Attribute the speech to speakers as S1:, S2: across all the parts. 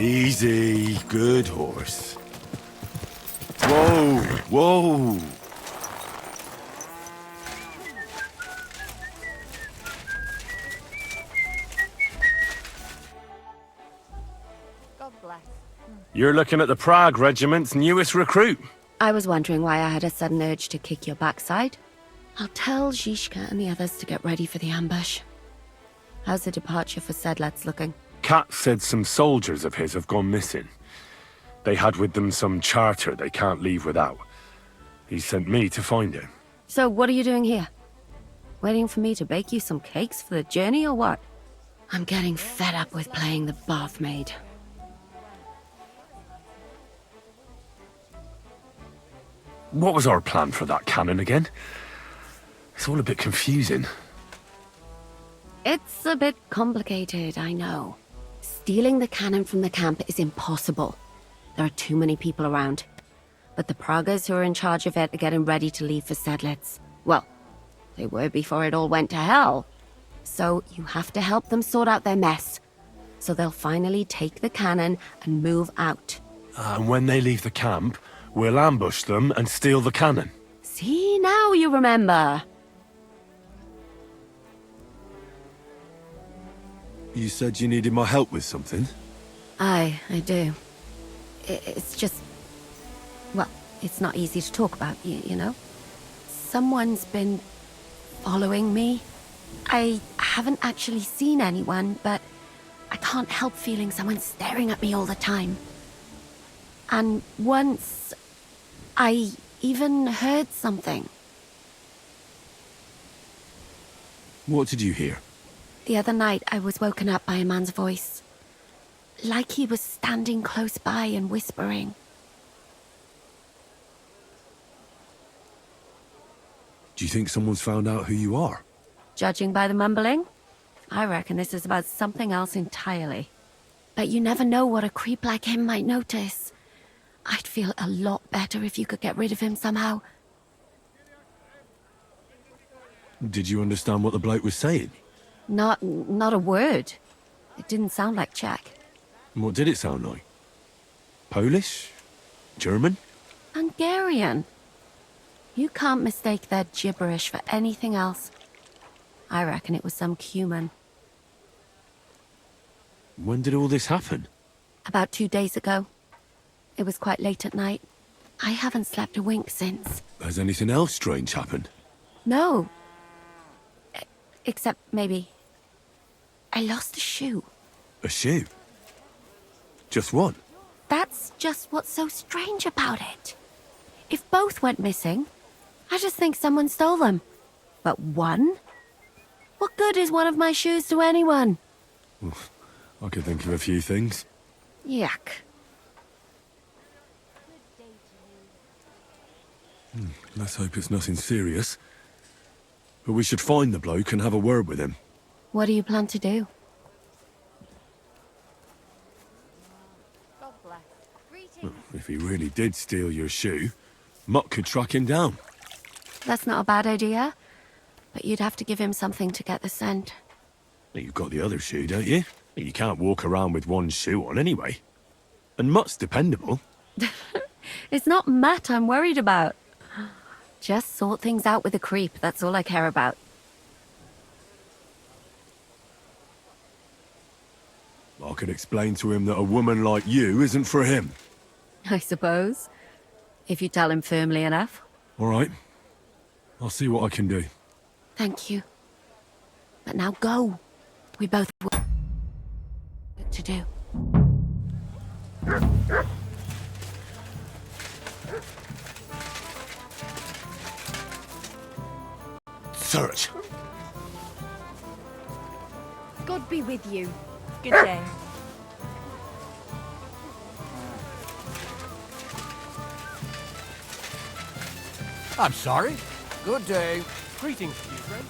S1: Easy, good horse. Whoa, whoa.
S2: God bless.
S1: You're looking at the Prague Regiment's newest recruit.
S2: I was wondering why I had a sudden urge to kick your backside. I'll tell Zizka and the others to get ready for the ambush. How's the departure for Sedlets looking?
S1: Kat said some soldiers of his have gone missing. They had with them some charter they can't leave without. He sent me to find it.
S2: So what are you doing here? Waiting for me to bake you some cakes for the journey or what? I'm getting fed up with playing the bath maid.
S1: What was our plan for that cannon again? It's all a bit confusing.
S2: It's a bit complicated, I know. Stealing the cannon from the camp is impossible. There are too many people around. But the Pragas who are in charge of it are getting ready to leave for Sedlitz. Well, they were before it all went to hell. So you have to help them sort out their mess. So they'll finally take the cannon and move out.
S1: And when they leave the camp, we'll ambush them and steal the cannon.
S2: See, now you remember.
S1: You said you needed my help with something?
S2: I do. It's just... Well, it's not easy to talk about, you know? Someone's been following me. I haven't actually seen anyone, but I can't help feeling someone staring at me all the time. And once, I even heard something.
S1: What did you hear?
S2: The other night, I was woken up by a man's voice. Like he was standing close by and whispering.
S1: Do you think someone's found out who you are?
S2: Judging by the mumbling, I reckon this is about something else entirely. But you never know what a creep like him might notice. I'd feel a lot better if you could get rid of him somehow.
S1: Did you understand what the bloke was saying?
S2: Not a word. It didn't sound like Czech.
S1: What did it sound like? Polish? German?
S2: Hungarian. You can't mistake their gibberish for anything else. I reckon it was some Cuman.
S1: When did all this happen?
S2: About 2 days ago. It was quite late at night. I haven't slept a wink since.
S1: Has anything else strange happened?
S2: No. Except maybe... I lost a shoe.
S1: A shoe? Just one?
S2: That's just what's so strange about it. If both went missing, I just think someone stole them. But one? What good is one of my shoes to anyone?
S1: I could think of a few things.
S2: Yuck.
S1: Let's hope it's nothing serious. But we should find the bloke and have a word with him.
S2: What do you plan to do?
S1: Well, if he really did steal your shoe, Mutt could track him down.
S2: That's not a bad idea. But you'd have to give him something to get the scent.
S1: You've got the other shoe, don't you? You can't walk around with one shoe on anyway. And Mutt's dependable.
S2: It's not Matt I'm worried about. Just sort things out with a creep, that's all I care about.
S1: I could explain to him that a woman like you isn't for him.
S2: I suppose. If you tell him firmly enough.
S1: All right. I'll see what I can do.
S2: Thank you. But now go. We both have work to do.
S1: Search.
S3: God be with you. Good day.
S4: I'm sorry. Good day. Greetings to you, friend.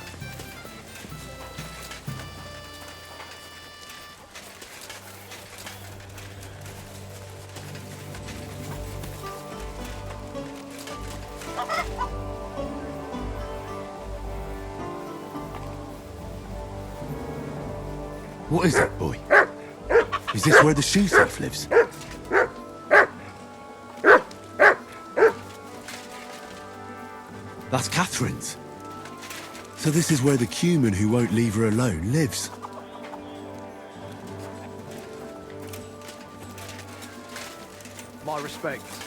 S1: What is that, boy?
S5: Is this where the shoe thief lives? That's Catherine's. So this is where the Cuman who won't leave her alone lives.
S4: My respects.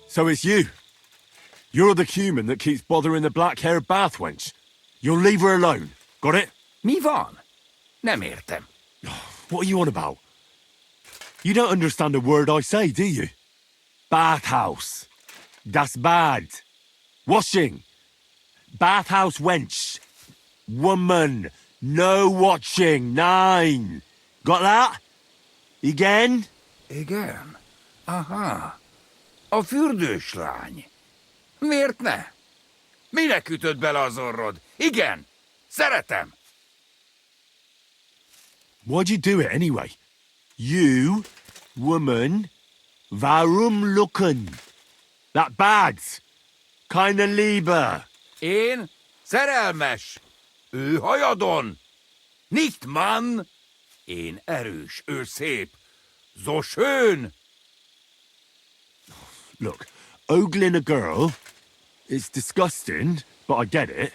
S5: So it's you. You're the Cuman that keeps bothering the black-haired bath wench. You'll leave her alone. Got it?
S6: Mi van? Nem értem.
S5: What are you on about? You don't understand a word I say, do you? Bathhouse. Das bad. Washing. Bathhouse wench. Woman. No watching. 9. Got that? Again?
S6: Igen? Aha. A fürdős lány. Miért ne? Minek ütöd bele az orrod? Igen. Szeretem.
S5: Why'd you do it anyway? You, woman, warum lucken? That bad. Keine Liebe.
S6: Én szerelmes. Ő hajadon. Nicht Mann. Én erős, ő szép. So schön.
S5: Look, ogling a girl is disgusting, but I get it.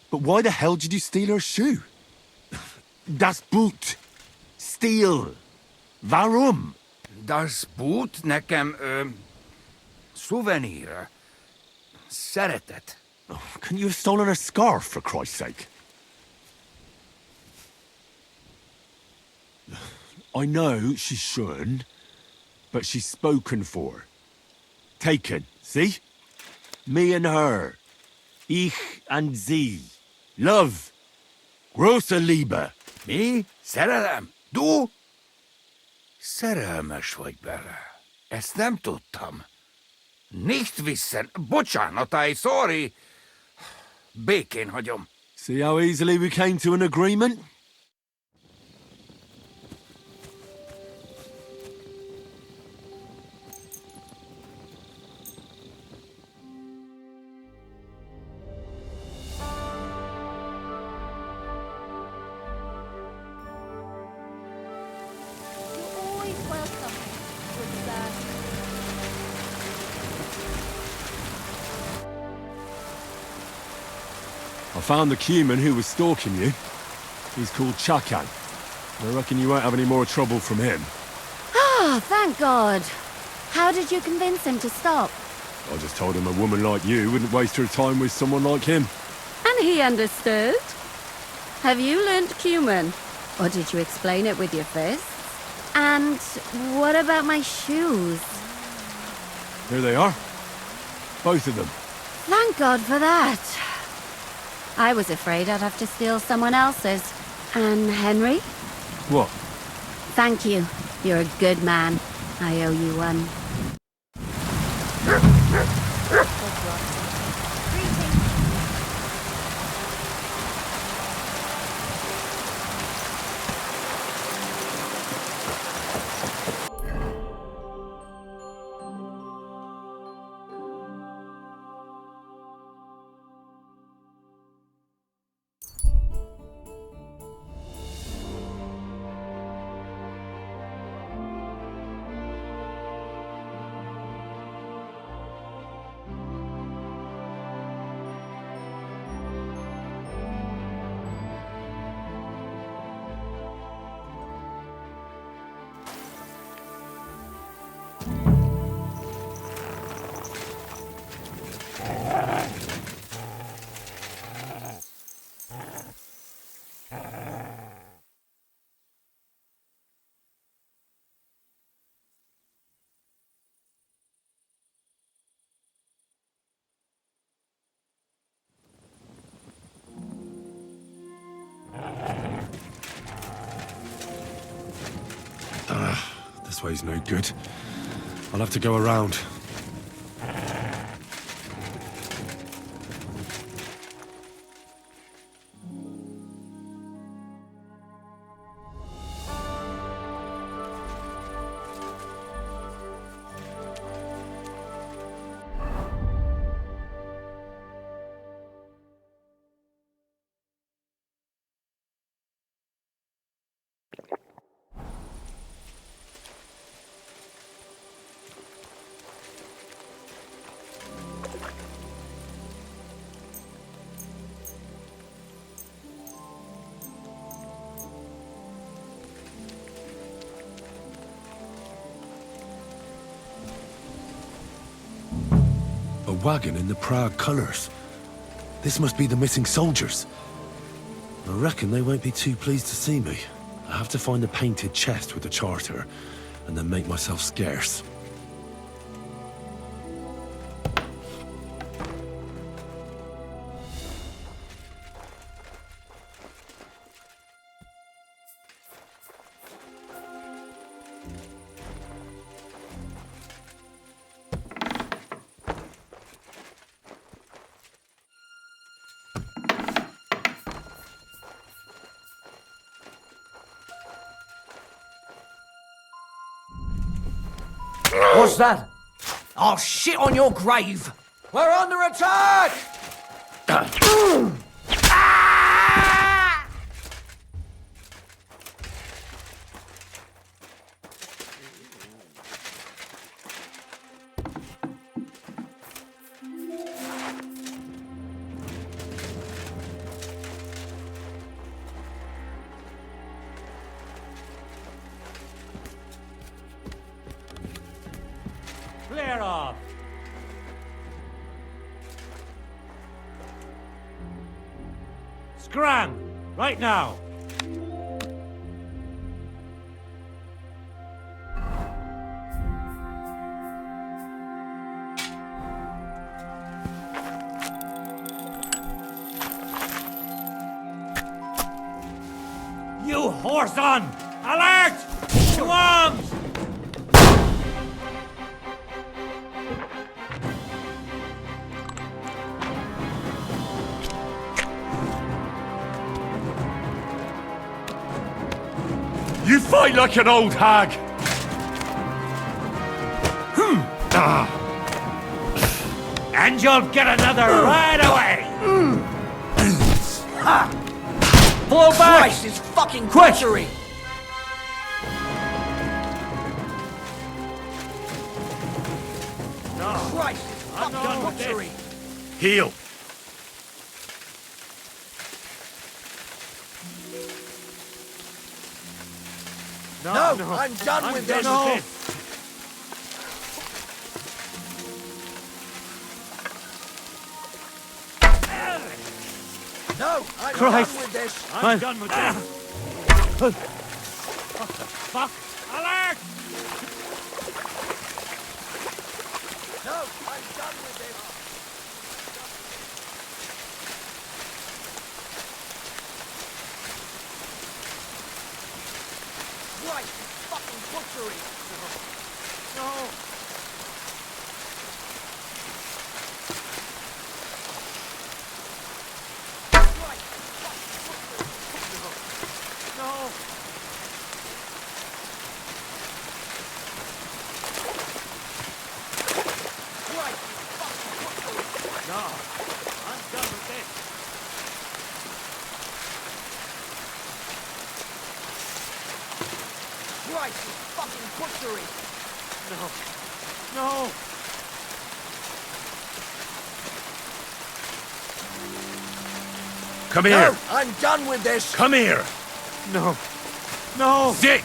S5: But why the hell did you steal her shoe? Das Boot. Steal. Warum?
S6: Das Boot nekem, szuvenír. Szeretet.
S5: Oh, couldn't you have stolen her scarf, for Christ's sake? I know she shouldn't, but she's spoken for. Taken, see? Me and her. Ich and sie. Love. Große Liebe.
S6: Mi? Szerelem? Du? Szerelmes vagy bele. Ezt nem tudtam. Nicht wissen. Bocsánat, I sorry. Békén hagyom.
S5: See how easily we came to an agreement?
S3: You're always welcome, good sir.
S5: I found the Cuman who was stalking you. He's called Chakan. I reckon you won't have any more trouble from him.
S2: Oh, thank God. How did you convince him to stop?
S5: I just told him a woman like you wouldn't waste her time with someone like him.
S2: And he understood? Have you learnt Cuman? Or did you explain it with your fists? And what about my shoes?
S5: Here they are. Both of them.
S2: Thank God for that. I was afraid I'd have to steal someone else's. And Henry?
S5: What?
S2: Thank you. You're a good man. I owe you one.
S3: Greetings.
S1: This way's no good. I'll have to go around. A wagon in the Prague colours. This must be the missing soldiers. I reckon they won't be too pleased to see me. I have to find a painted chest with a charter, and then make myself scarce.
S4: What's that? I'll shit on your grave! We're under attack! Clear off! Scram! Right now! You horse on! Alert! To arms!
S5: You fight like an old hag!
S4: And you'll get another right away! Blow back! Christ, it's fucking butchery! No. Christ, it's fucking butchery!
S5: Heal!
S4: No, I'm done with this! No, I'm
S5: Christ.
S4: done with this!
S5: I'm
S4: done with this! What the fuck? Alert! No, I'm done with this! Christ, it's fucking butchery! No!
S5: No! Come here!
S4: No, I'm done with this!
S5: Come here!
S1: No. No!
S5: Dick!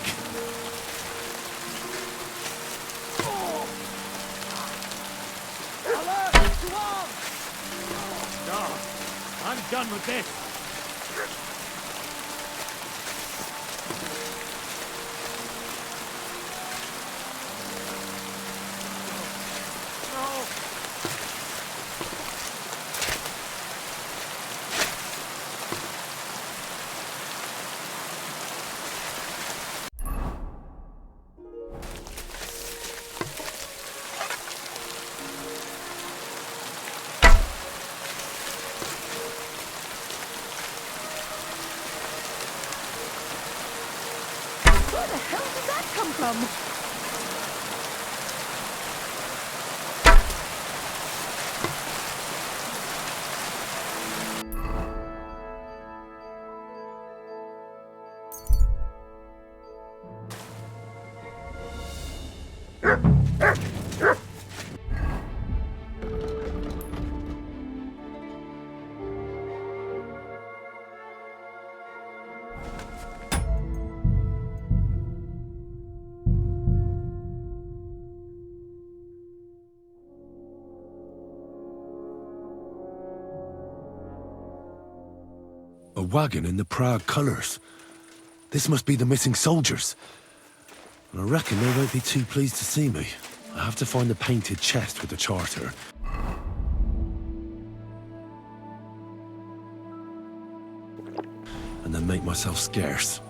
S4: Alert! To arms!
S5: No! I'm done with this!
S2: Where the hell did that come from?
S1: A wagon in the Prague colours. This must be the missing soldiers. And I reckon they won't be too pleased to see me. I have to find the painted chest with the charter. And then make myself scarce.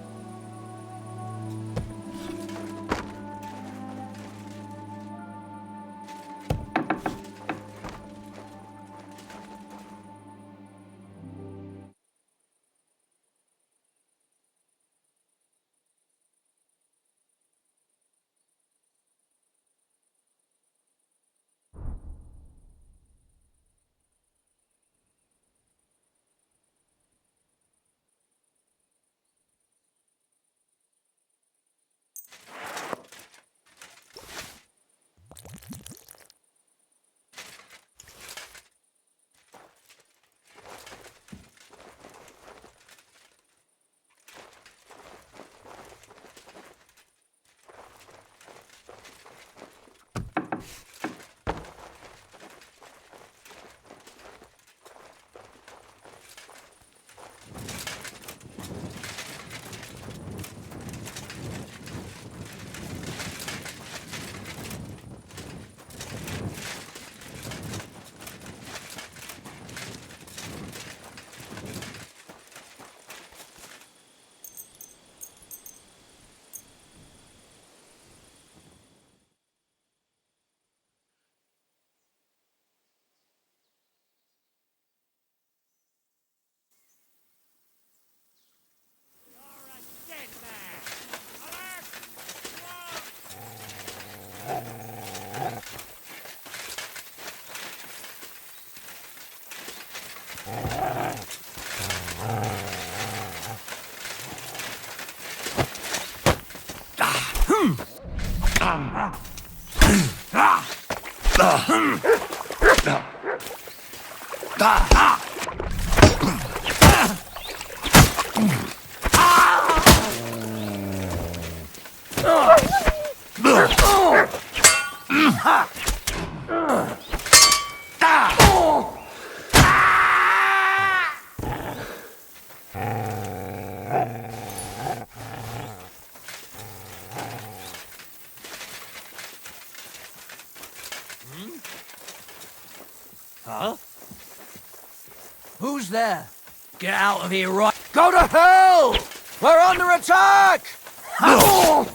S4: Huh? Who's there? Get out of here right... Go to hell! We're under attack!
S6: Come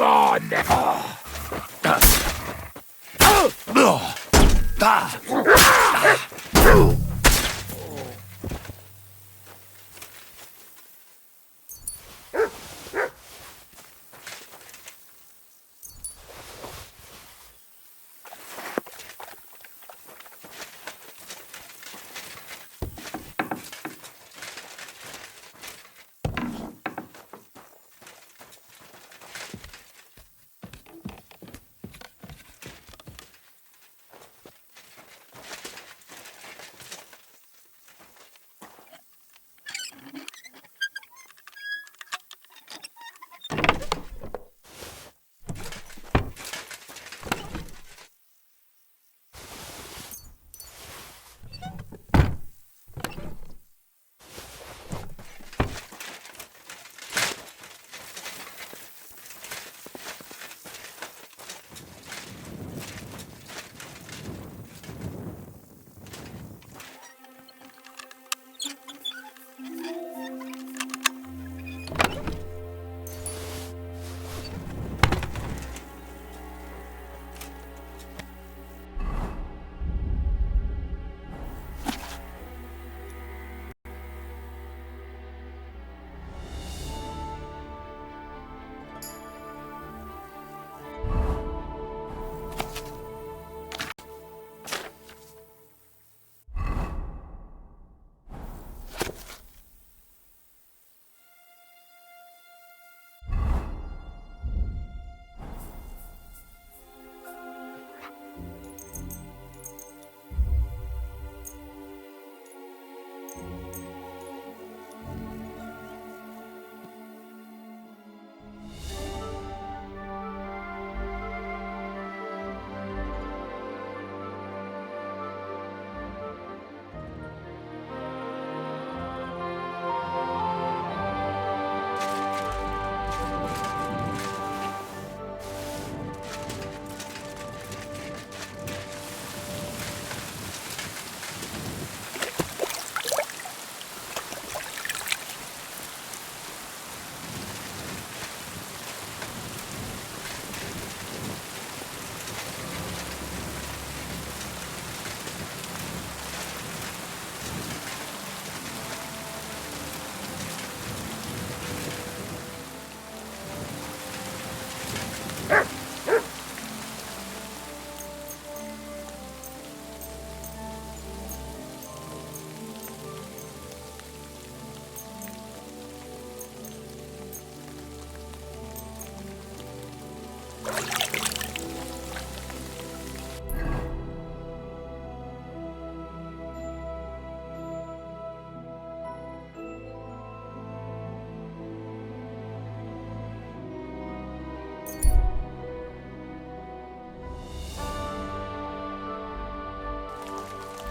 S6: on!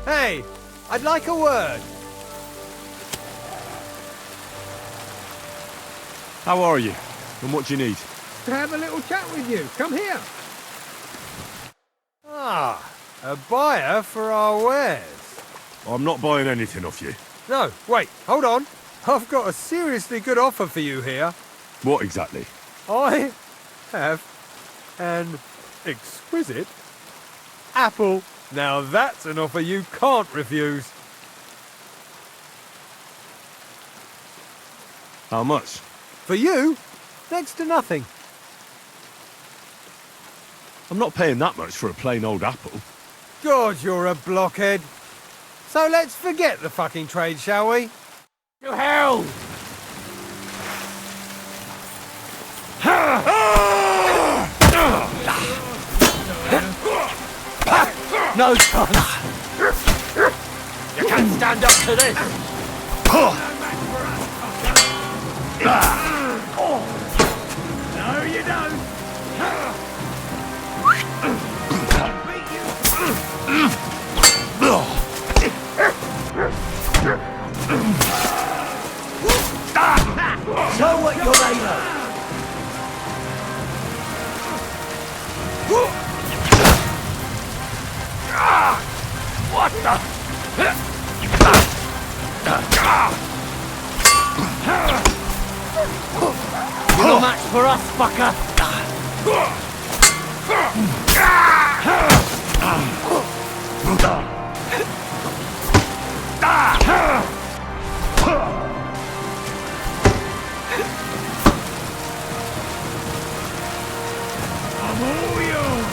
S4: Hey, I'd like a word.
S5: How are you? And what do you need?
S4: To have a little chat with you. Come here. Ah, a buyer for our wares.
S5: I'm not buying anything off you.
S4: No, wait, hold on. I've got a seriously good offer for you here.
S5: What exactly?
S4: I have an exquisite apple. Now that's an offer you can't refuse.
S5: How much?
S4: For you, next to nothing.
S5: I'm not paying that much for a plain old apple.
S4: God, you're a blockhead. So let's forget the fucking trade, shall we? To hell! No chance! You can't stand up to this! No, you don't! Show what you're made of! What the? You're no match for us, fucker! I'm all yours!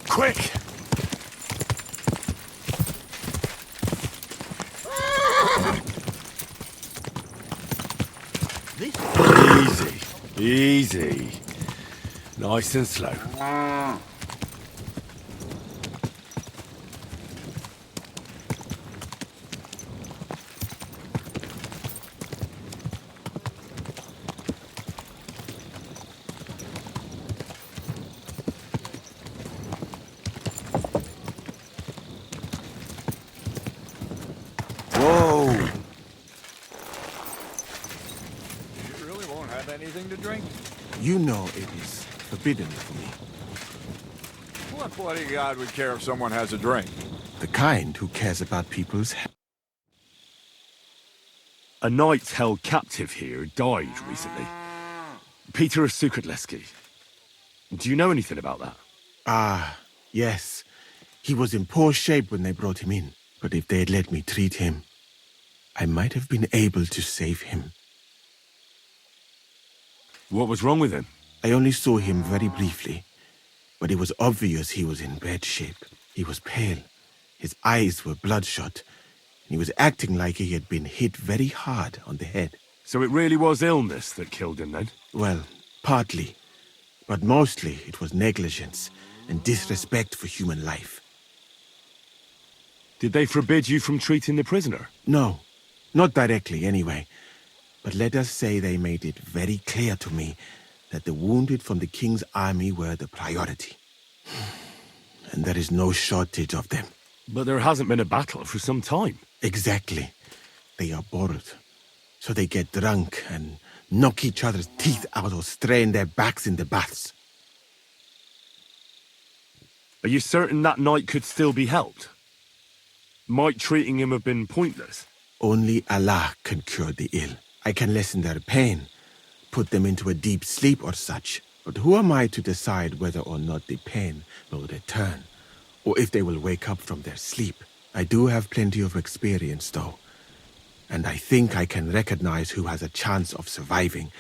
S1: Quick!
S5: Easy, easy. Nice and slow. Whoa!
S7: anything to drink?
S8: You know it is forbidden for me.
S7: What bloody god would care if someone has a drink?
S8: The kind who cares about people's health.
S5: A knight held captive here died recently. Peter Sukatleski. Do you know anything about that?
S8: Ah, yes. He was in poor shape when they brought him in. But if they had let me treat him, I might have been able to save him.
S5: What was wrong with him?
S8: I only saw him very briefly, but it was obvious he was in bad shape. He was pale, his eyes were bloodshot, and he was acting like he had been hit very hard on the head.
S5: So it really was illness that killed him then?
S8: Well, partly, but mostly it was negligence and disrespect for human life.
S5: Did they forbid you from treating the prisoner?
S8: No, not directly anyway. But let us say they made it very clear to me that the wounded from the king's army were the priority. And there is no shortage of them.
S5: But there hasn't been a battle for some time.
S8: Exactly. They are bored. So they get drunk and knock each other's teeth out or strain their backs in the baths.
S5: Are you certain that knight could still be helped? Might treating him have been pointless?
S8: Only Allah can cure the ill. I can lessen their pain, put them into a deep sleep or such. But who am I to decide whether or not the pain will return, or if they will wake up from their sleep? I do have plenty of experience, though. And I think I can recognize who has a chance of surviving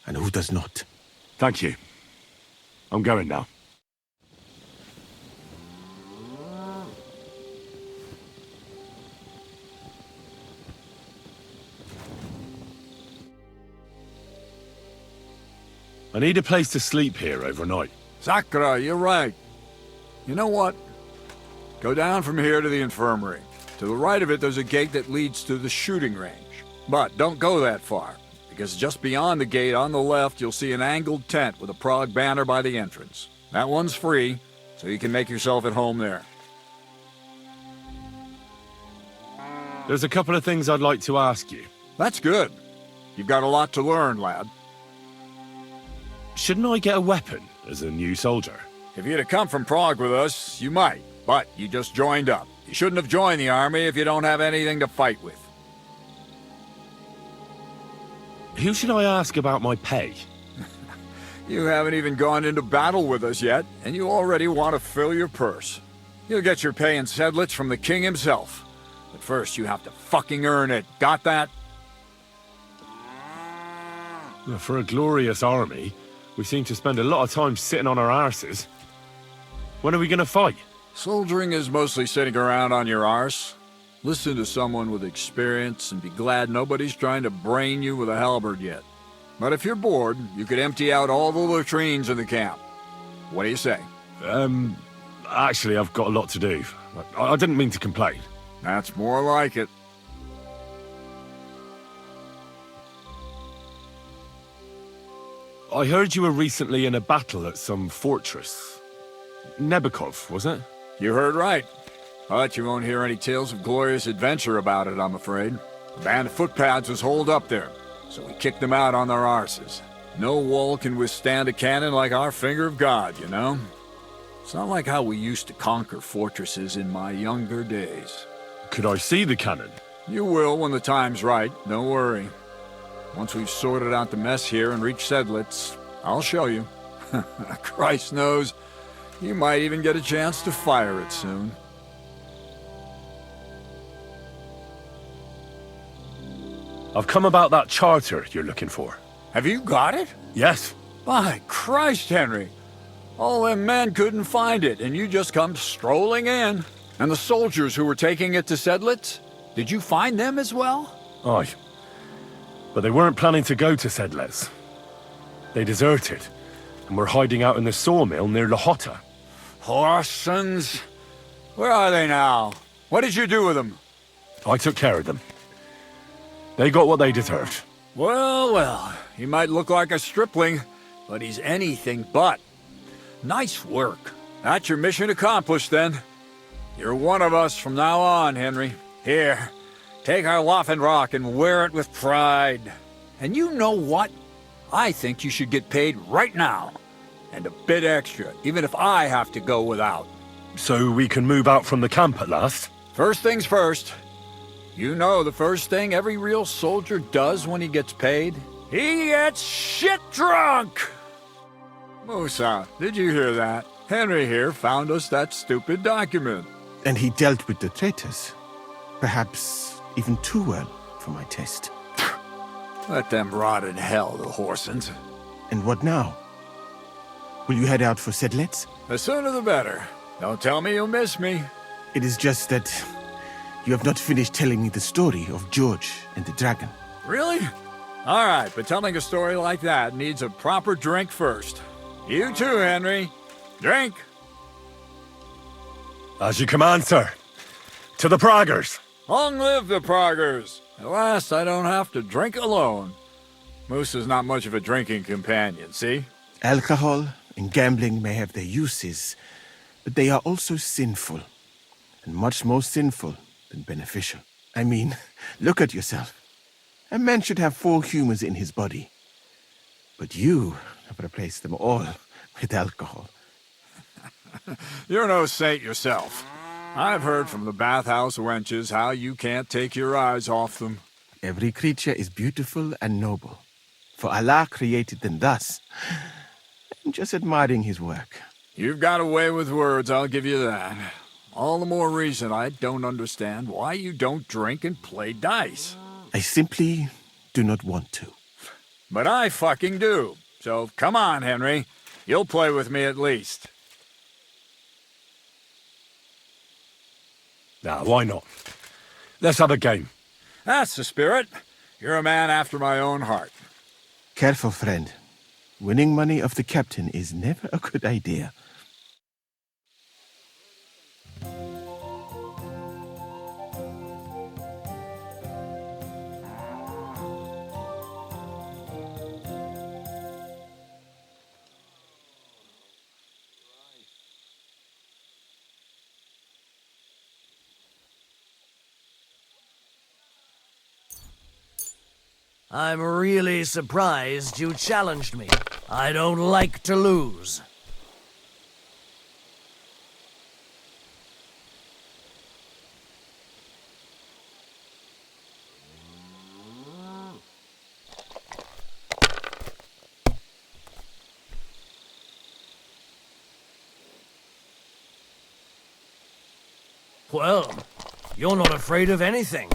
S8: and who does not.
S5: Thank you. I'm going now. I need a place to sleep here overnight.
S7: Sakra, you're right. You know what? Go down from here to the infirmary. To the right of it, there's a gate that leads to the shooting range. But don't go that far, because just beyond the gate on the left, you'll see an angled tent with a Prague banner by the entrance. That one's free, so you can make yourself at home there.
S5: There's a couple of things I'd like to ask you.
S7: That's good. You've got a lot to learn, lad.
S5: Shouldn't I get a weapon as a new soldier?
S7: If you'd have come from Prague with us, you might. But you just joined up. You shouldn't have joined the army if you don't have anything to fight with.
S5: Who should I ask about my pay?
S7: You haven't even gone into battle with us yet, and you already want to fill your purse. You'll get your pay in sedlets from the king himself. But first you have to fucking earn it. Got that?
S5: Well, for a glorious army, we seem to spend a lot of time sitting on our arses. When are we gonna fight?
S7: Soldiering is mostly sitting around on your arse. Listen to someone with experience and be glad nobody's trying to brain you with a halberd yet. But if you're bored, you could empty out all the latrines in the camp. What do you say?
S5: Actually, I've got a lot to do. I didn't mean to complain.
S7: That's more like it.
S5: I heard you were recently in a battle at some fortress. Nebukov, was it?
S7: You heard right. But you won't hear any tales of glorious adventure about it, I'm afraid. The band of footpads was holed up there, so we kicked them out on their arses. No wall can withstand a cannon like our finger of God, you know? It's not like how we used to conquer fortresses in my younger days.
S5: Could I see the cannon?
S7: You will when the time's right, don't worry. Once we've sorted out the mess here and reached Sedlitz, I'll show you. Christ knows, you might even get a chance to fire it soon.
S5: I've come about that charter you're looking for.
S7: Have you got it?
S5: Yes.
S7: By Christ, Henry. All them men couldn't find it, and you just come strolling in. And the soldiers who were taking it to Sedlitz, did you find them as well?
S5: Aye. But they weren't planning to go to Sedlitz. They deserted, and were hiding out in the sawmill near Lahota.
S7: Horsons. Where are they now? What did you do with them?
S5: I took care of them. They got what they deserved.
S7: Well, well, he might look like a stripling, but he's anything but. Nice work. That's your mission accomplished, then. You're one of us from now on, Henry. Here, take our Waffen Rock and wear it with pride. And you know what? I think you should get paid right now. And a bit extra, even if I have to go without.
S5: So we can move out from the camp at last?
S7: First things first. You know the first thing every real soldier does when he gets paid? He gets shit drunk! Musa, did you hear that? Henry here found us that stupid document.
S8: And he dealt with the traitors. Perhaps even too well for my taste.
S7: Let them rot in hell, the Horsens.
S8: And what now? Will you head out for Sedlets?
S7: The sooner the better. Don't tell me you'll miss me.
S8: It is just that you have not finished telling me the story of George and the dragon.
S7: Really? All right, but telling a story like that needs a proper drink first. You too, Henry. Drink.
S5: As you command, sir. To the Praggers.
S7: Long live the Praggers. At last, I don't have to drink alone. Moose is not much of a drinking companion, see?
S8: Alcohol and gambling may have their uses, but they are also sinful. And much more sinful than beneficial. I mean, look at yourself. A man should have 4 humors in his body. But you have replaced them all with alcohol.
S7: You're no saint yourself. I've heard from the bathhouse wenches how you can't take your eyes off them.
S8: Every creature is beautiful and noble. For Allah created them thus. I'm just admiring his work.
S7: You've got a way with words, I'll give you that. All the more reason I don't understand why you don't drink and play dice.
S8: I simply do not want to.
S7: But I fucking do. So come on, Henry. You'll play with me at least.
S5: Nah, why not? Let's have a game.
S7: That's the spirit. You're a man after my own heart.
S8: Careful, friend. Winning money of the captain is never a good idea.
S9: I'm really surprised you challenged me. I don't like to lose. Well, you're not afraid of anything.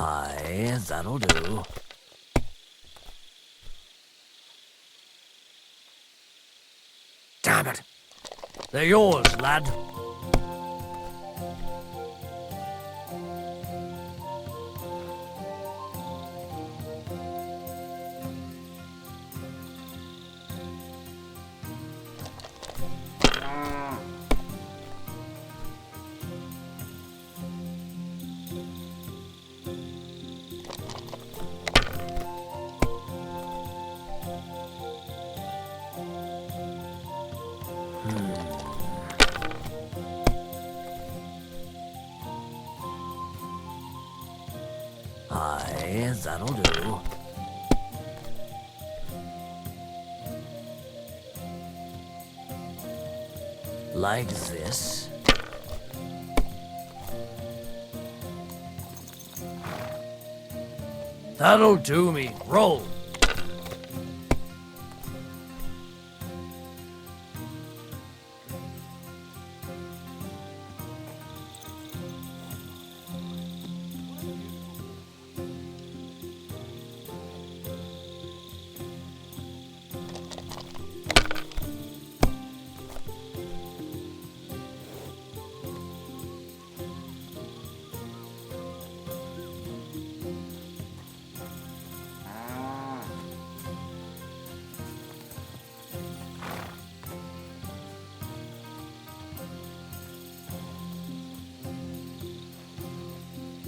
S9: Aye, that'll do. Damn it. They're yours, lad. Aye, that'll do. Like this. That'll do me. Roll.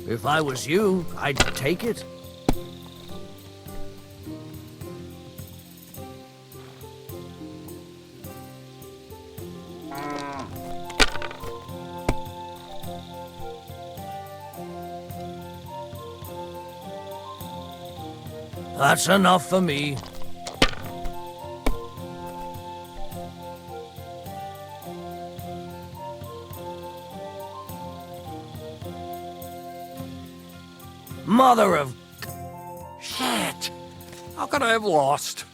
S9: If I was you, I'd take it. That's enough for me. Mother of...
S7: Shit! How could I have lost?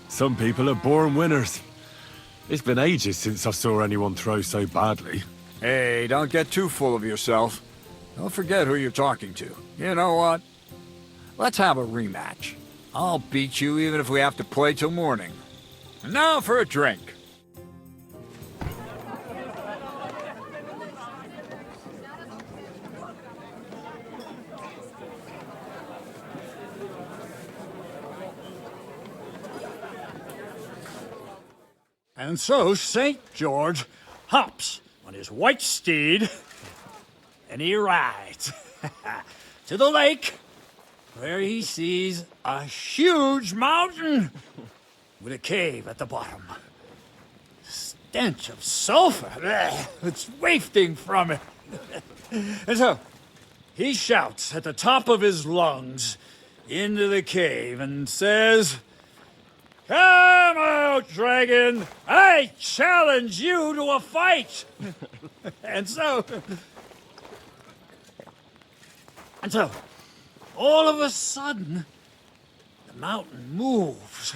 S5: Some people are born winners. It's been ages since I saw anyone throw so badly.
S7: Hey, don't get too full of yourself. Don't forget who you're talking to. You know what? Let's have a rematch. I'll beat you even if we have to play till morning. And now for a drink.
S10: And so St. George hops on his white steed, and he rides to the lake, where he sees a huge mountain with a cave at the bottom. Stench of sulfur, it's wafting from it. And so he shouts at the top of his lungs into the cave and says, "Come out, dragon! I challenge you to a fight!" And so, all of a sudden, the mountain moves,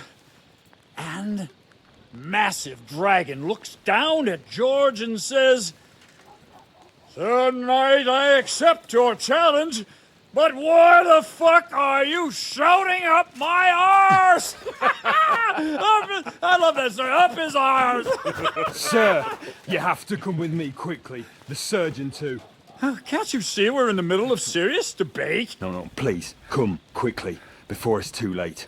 S10: and massive dragon looks down at George and says, "Sir Knight, I accept your challenge, but why the fuck are you shouting up my arse?" I love that, sir. Up his arse.
S11: Sir, you have to come with me quickly. The surgeon too.
S10: Can't you see we're in the middle of serious debate?
S11: No, please, come quickly, before it's too late.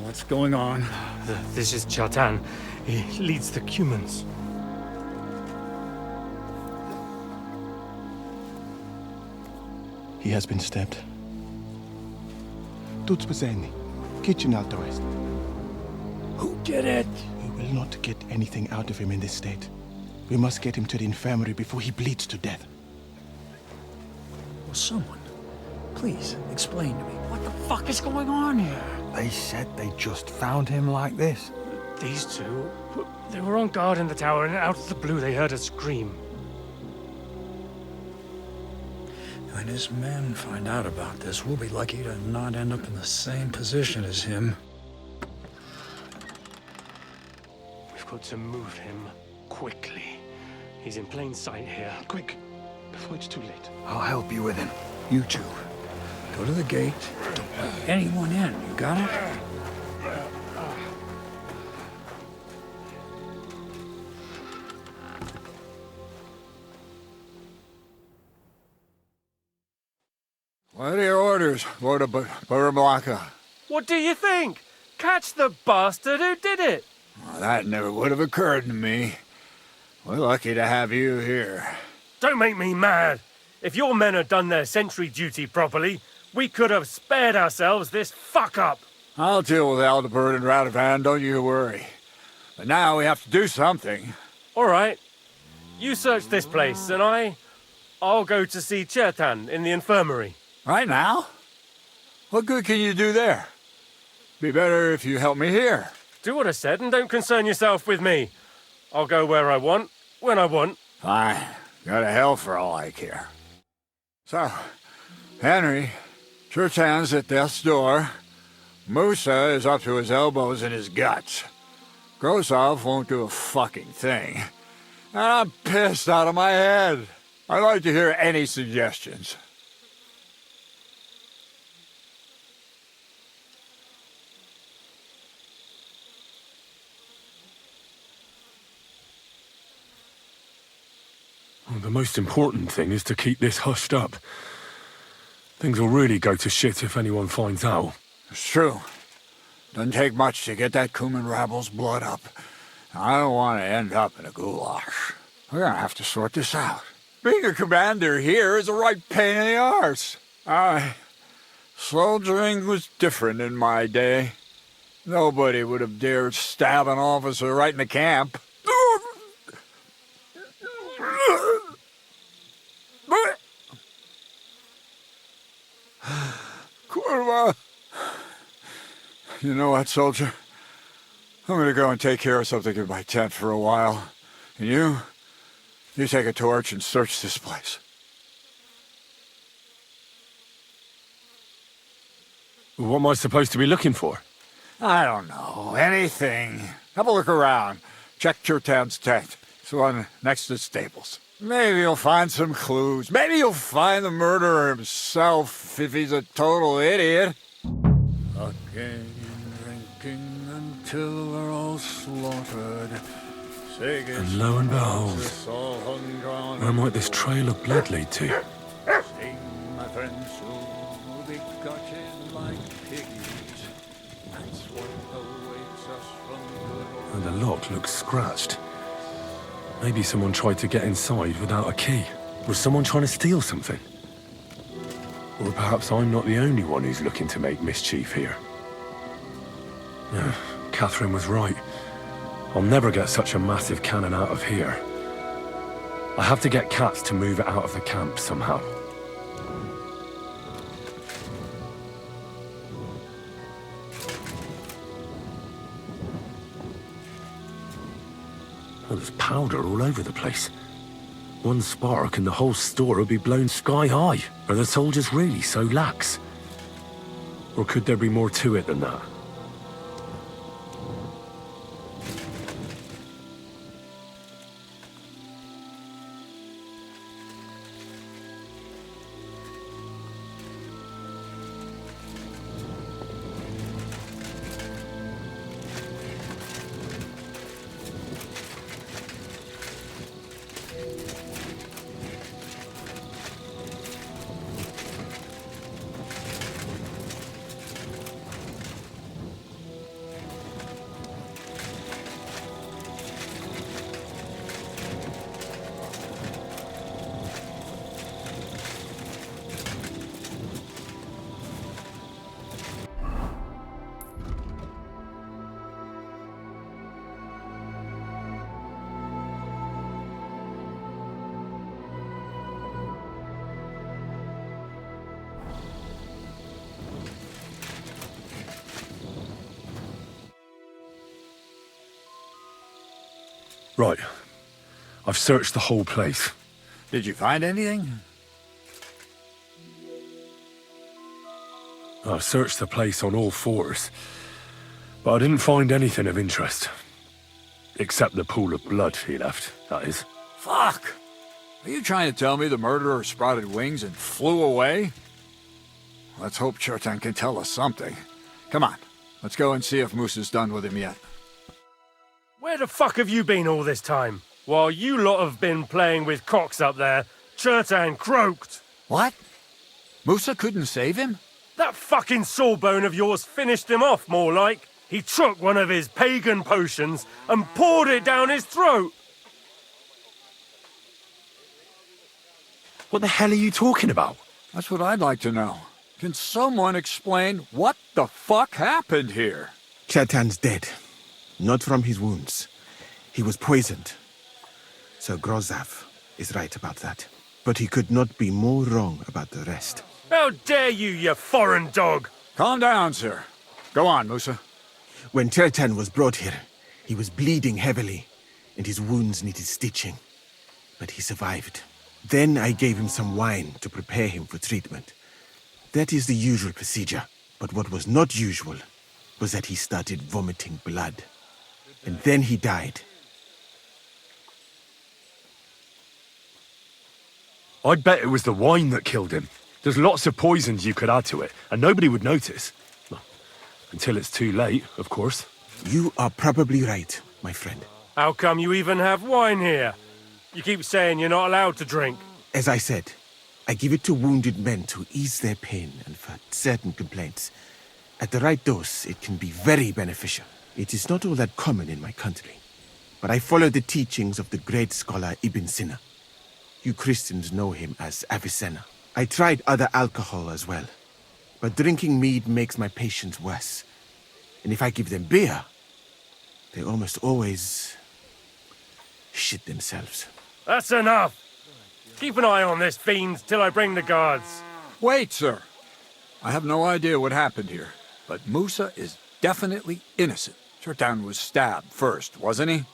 S10: What's going on?
S12: This is Chatan. He leads the Cumans.
S8: He has been stabbed. Tuts Bazeni, kitchen out the west.
S10: Who did it?
S8: We will not get anything out of him in this state. We must get him to the infirmary before he bleeds to death.
S10: Will someone please explain to me what the fuck is going on here?
S11: They said they just found him like this.
S12: These two, they were on guard in the tower, and out of the blue they heard a scream.
S10: When his men find out about this, we'll be lucky to not end up in the same position as him.
S12: We've got to move him quickly. He's in plain sight here.
S8: Quick, before it's too late.
S11: I'll help you with him.
S10: You two, go to the gate. Don't let anyone in. You got it?
S7: What are your orders, Lord of Barablaka?
S12: What do you think? Catch the bastard who did it!
S7: Well, that never would have occurred to me. We're lucky to have you here.
S12: Don't make me mad. If your men had done their sentry duty properly, we could have spared ourselves this fuck-up.
S7: I'll deal with Aldebert and Radovan, don't you worry. But now we have to do something.
S12: All right. You search this place, and I'll go to see Chertan in the infirmary.
S7: Right now? What good can you do there? Be better if you help me here.
S12: Do what I said and don't concern yourself with me. I'll go where I want, when I want.
S7: Fine. Go to hell for all I care. So, Henry, Chertan's at death's door. Musa is up to his elbows in his guts. Grosov won't do a fucking thing. And I'm pissed out of my head. I'd like to hear any suggestions.
S1: Well, the most important thing is to keep this hushed up. Things will really go to shit if anyone finds out.
S7: It's true. Doesn't take much to get that Cuman rabble's blood up. I don't want to end up in a goulash. We're gonna have to sort this out. Being a commander here is a right pain in the arse. Soldiering was different in my day. Nobody would have dared stab an officer right in the camp. You know what, soldier? I'm gonna go and take care of something in my tent for a while. And you take a torch and search this place.
S5: What am I supposed to be looking for?
S7: I don't know. Anything. Have a look around. Check Chertan's tent. It's the one next to the stables. Maybe you'll find some clues. Maybe you'll find the murderer himself if he's a total idiot. Again, drinking until we're all slaughtered.
S1: And lo and behold, where might this trail of blood lead to?
S7: My friends who be gutted like piggies. That's what awaits us from
S1: And the lock looks scratched. Maybe someone tried to get inside without a key. Was someone trying to steal something? Or perhaps I'm not the only one who's looking to make mischief here. Catherine was right. I'll never get such a massive cannon out of here. I have to get Katz to move it out of the camp somehow. Oh, there's powder all over the place. One spark and the whole store would be blown sky high. Are the soldiers really so lax? Or could there be more to it than that? Right. I've searched the whole place.
S7: Did you find anything?
S1: I've searched the place on all fours, but I didn't find anything of interest. Except the pool of blood he left, that is.
S7: Fuck! Are you trying to tell me the murderer sprouted wings and flew away? Let's hope Chertan can tell us something. Come on, let's go and see if Moose is done with him yet.
S12: Where the fuck have you been all this time? While you lot have been playing with cocks up there, Chertan croaked.
S7: What? Musa couldn't save him?
S12: That fucking sawbone of yours finished him off, more like. He took one of his pagan potions and poured it down his throat.
S1: What the hell are you talking about?
S7: That's what I'd like to know. Can someone explain what the fuck happened here?
S8: Chertan's dead. Not from his wounds. He was poisoned. So Grozav is right about that. But he could not be more wrong about the rest.
S12: How dare you, you foreign dog!
S7: Calm down, sir. Go on, Musa.
S8: When Chertan was brought here, he was bleeding heavily, and his wounds needed stitching. But he survived. Then I gave him some wine to prepare him for treatment. That is the usual procedure. But what was not usual was that he started vomiting blood. And then he died.
S1: I'd bet it was the wine that killed him. There's lots of poisons you could add to it, and nobody would notice. Well, until it's too late, of course.
S8: You are probably right, my friend.
S12: How come you even have wine here? You keep saying you're not allowed to drink.
S8: As I said, I give it to wounded men to ease their pain and for certain complaints. At the right dose, it can be very beneficial. It is not all that common in my country, but I follow the teachings of the great scholar Ibn Sina. You Christians know him as Avicenna. I tried other alcohol as well, but drinking mead makes my patients worse. And if I give them beer, they almost always shit themselves.
S12: That's enough! Keep an eye on this fiend till I bring the guards.
S7: Wait, sir. I have no idea what happened here, but Musa is definitely innocent. Chertan was stabbed first, wasn't he?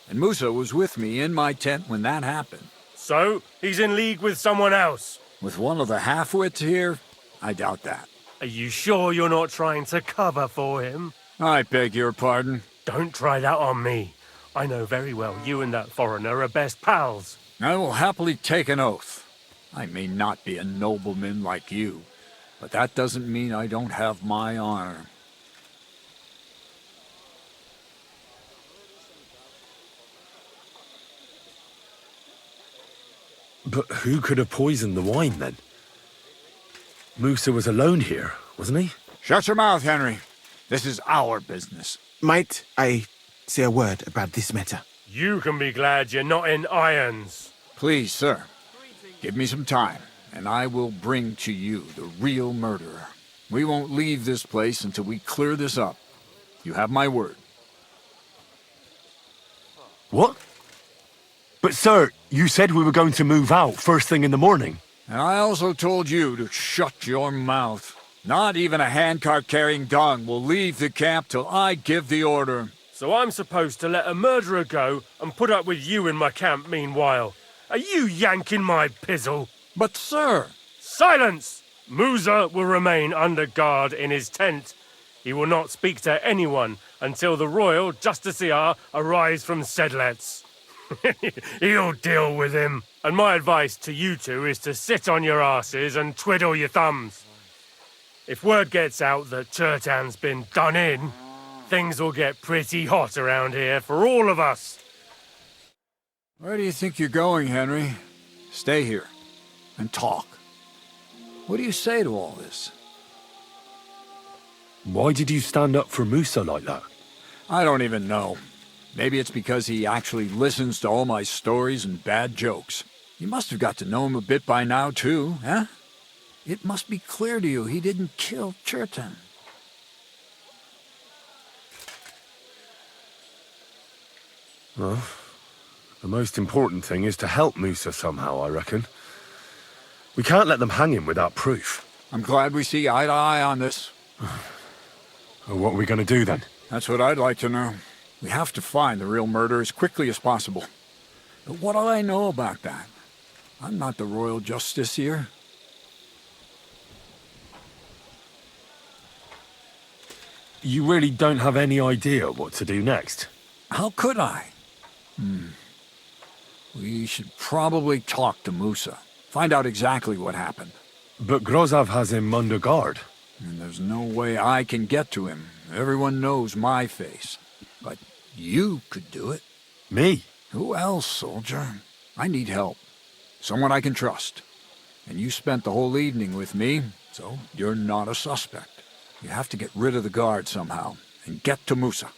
S7: And Musa was with me in my tent when that happened.
S12: So, he's in league with someone else?
S7: With one of the half-wits here? I doubt that.
S12: Are you sure you're not trying to cover for him?
S7: I beg your pardon.
S12: Don't try that on me. I know very well you and that foreigner are best pals.
S7: I will happily take an oath. I may not be a nobleman like you, but that doesn't mean I don't have my honor.
S1: But who could have poisoned the wine, then? Musa was alone here, wasn't he?
S7: Shut your mouth, Henry. This is our business.
S8: Might I say a word about this matter?
S12: You can be glad you're not in irons.
S7: Please, sir, give me some time, and I will bring to you the real murderer. We won't leave this place until we clear this up. You have my word.
S5: What? But sir, you said we were going to move out first thing in the morning.
S7: And I also told you to shut your mouth. Not even a handcart carrying dung will leave the camp till I give the order.
S12: So I'm supposed to let a murderer go and put up with you in my camp meanwhile. Are you yanking my pizzle?
S7: But sir...
S12: Silence! Musa will remain under guard in his tent. He will not speak to anyone until the royal justiciar arrives from Sedlets. He'll deal with him. And my advice to you two is to sit on your asses and twiddle your thumbs. If word gets out that Chertan's been done in, things will get pretty hot around here for all of us.
S7: Where do you think you're going, Henry? Stay here and talk. What do you say to all this?
S1: Why did you stand up for Musa like that?
S7: I don't even know. Maybe it's because he actually listens to all my stories and bad jokes. You must have got to know him a bit by now, too, huh? It must be clear to you he didn't kill Chertan.
S1: Well, the most important thing is to help Musa somehow, I reckon. We can't let them hang him without proof.
S7: I'm glad we see eye to eye on this.
S1: Well, what are we going to do then?
S7: That's what I'd like to know. We have to find the real murderer as quickly as possible. But what do I know about that? I'm not the royal justiciar.
S1: You really don't have any idea what to do next?
S7: How could I? We should probably talk to Musa. Find out exactly what happened.
S1: But Grozov has him under guard.
S7: And there's no way I can get to him. Everyone knows my face. But you could do it.
S1: Me?
S7: Who else, soldier? I need help. Someone I can trust. And you spent the whole evening with me, so you're not a suspect. You have to get rid of the guard somehow, and get to Musa.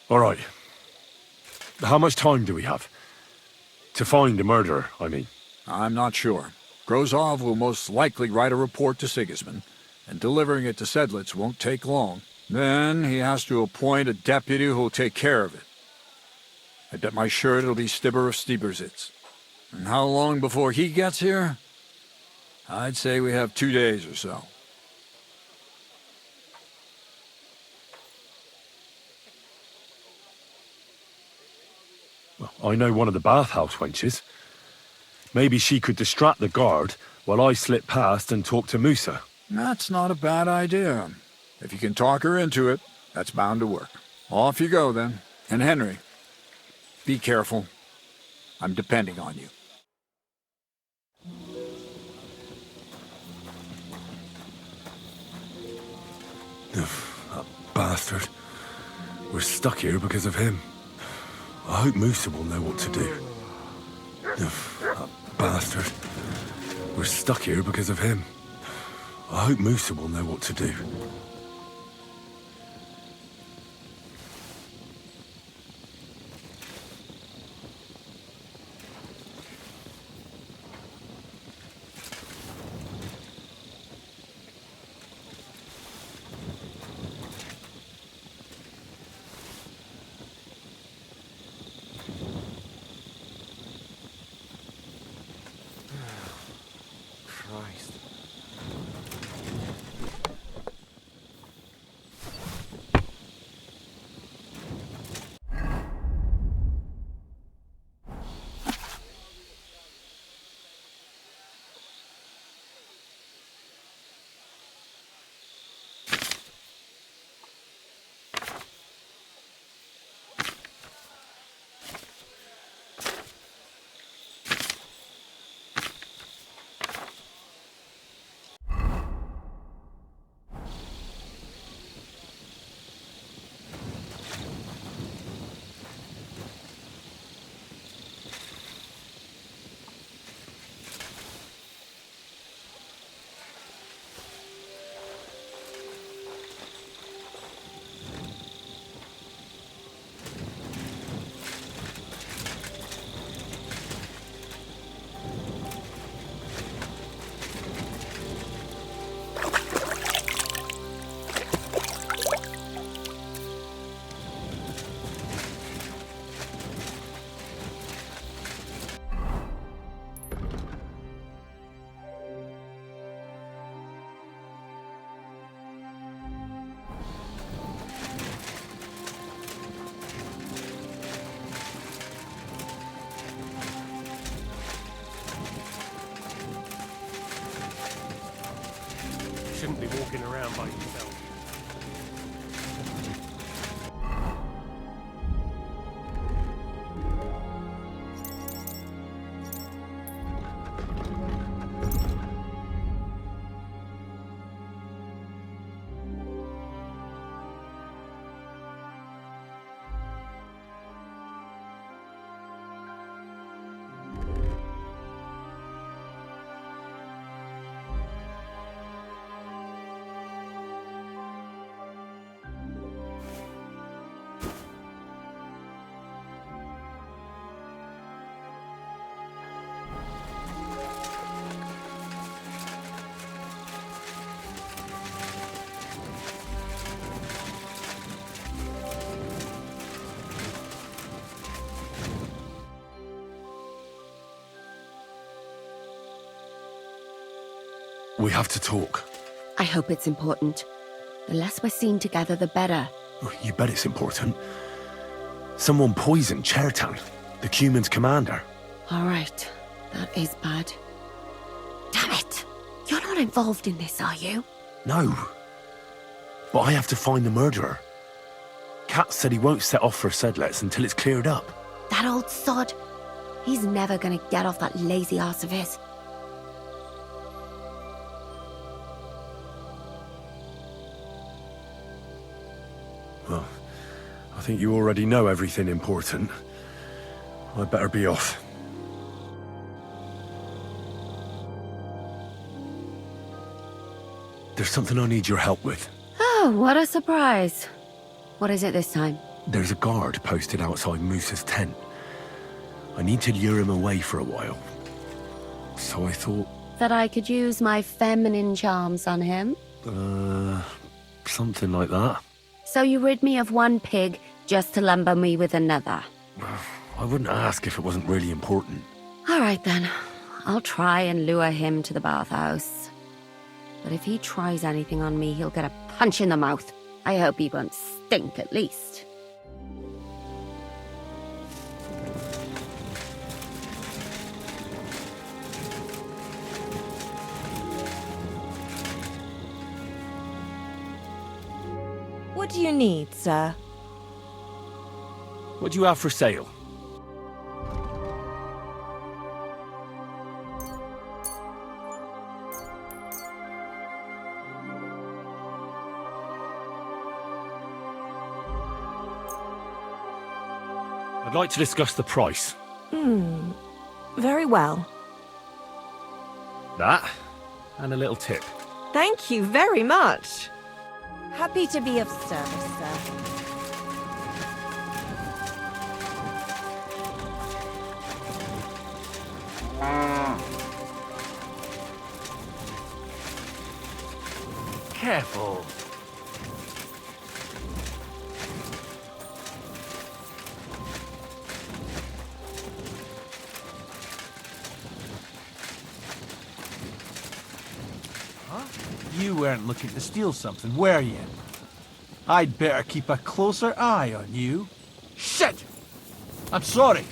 S1: All right. How much time do we have? To find the murderer, I mean.
S7: I'm not sure. Grozov will most likely write a report to Sigismund, and delivering it to Sedlitz won't take long. Then he has to appoint a deputy who'll take care of it. I bet my shirt it'll be Stibber of Stiebersitz. And how long before he gets here? I'd say we have 2 days or so.
S1: Well, I know one of the bathhouse wenches. Maybe she could distract the guard while I slip past and talk to Musa.
S7: That's not a bad idea. If you can talk her into it, that's bound to work. Off you go, then. And Henry, be careful. I'm depending on you.
S1: That bastard. We're stuck here because of him. I hope Musa will know what to do. That bastard. We're stuck here because of him. I hope Musa will know what to do.
S12: shouldn't be walking around by yourself.
S1: We have to talk.
S2: I hope it's important. The less we're seen together, the better.
S1: You bet it's important. Someone poisoned Chertan, the Cuman's commander.
S2: All right, that is bad. Damn it! You're not involved in this, are you?
S1: No. But I have to find the murderer. Kat said he won't set off for Sedlets until it's cleared up.
S2: That old sod. He's never gonna get off that lazy arse of his.
S1: Well, I think you already know everything important. I'd better be off. There's something I need your help with.
S2: Oh, what a surprise. What is it this time?
S1: There's a guard posted outside Moose's tent. I need to lure him away for a while. So I thought...
S2: That I could use my feminine charms on him?
S1: Something like that.
S2: So you rid me of one pig just to lumber me with another?
S1: I wouldn't ask if it wasn't really important.
S2: All right then. I'll try and lure him to the bathhouse. But if he tries anything on me, he'll get a punch in the mouth. I hope he won't stink at least.
S13: What do you need, sir?
S1: What do you have for sale? I'd like to discuss the price.
S13: Very well.
S1: That, and a little tip.
S13: Thank you very much. Happy to be of service, sir.
S9: Careful.
S14: You weren't looking to steal something, were you? I'd better keep a closer eye on you. Shit! I'm sorry.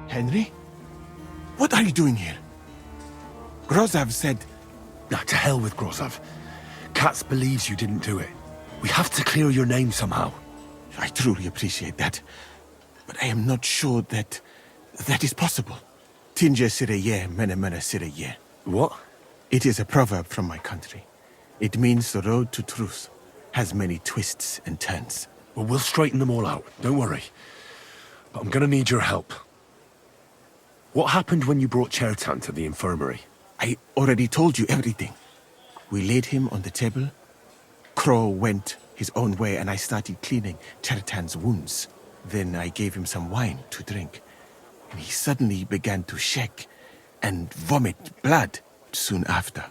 S8: Henry? What are you doing here? Grozov said...
S1: Nah, to hell with Grozov. Katz believes you didn't do it. We have to clear your name somehow.
S8: I truly appreciate that. But I am not sure that is possible. Tinja sire ye, mena mena sire ye.
S1: What?
S8: It is a proverb from my country. It means the road to truth has many twists and turns.
S1: Well, we'll straighten them all out, don't worry. But I'm gonna need your help. What happened when you brought Chertan to the infirmary?
S8: I already told you everything. We laid him on the table. Crow went his own way and I started cleaning Chertan's wounds. Then I gave him some wine to drink. And he suddenly began to shake and vomit blood soon after.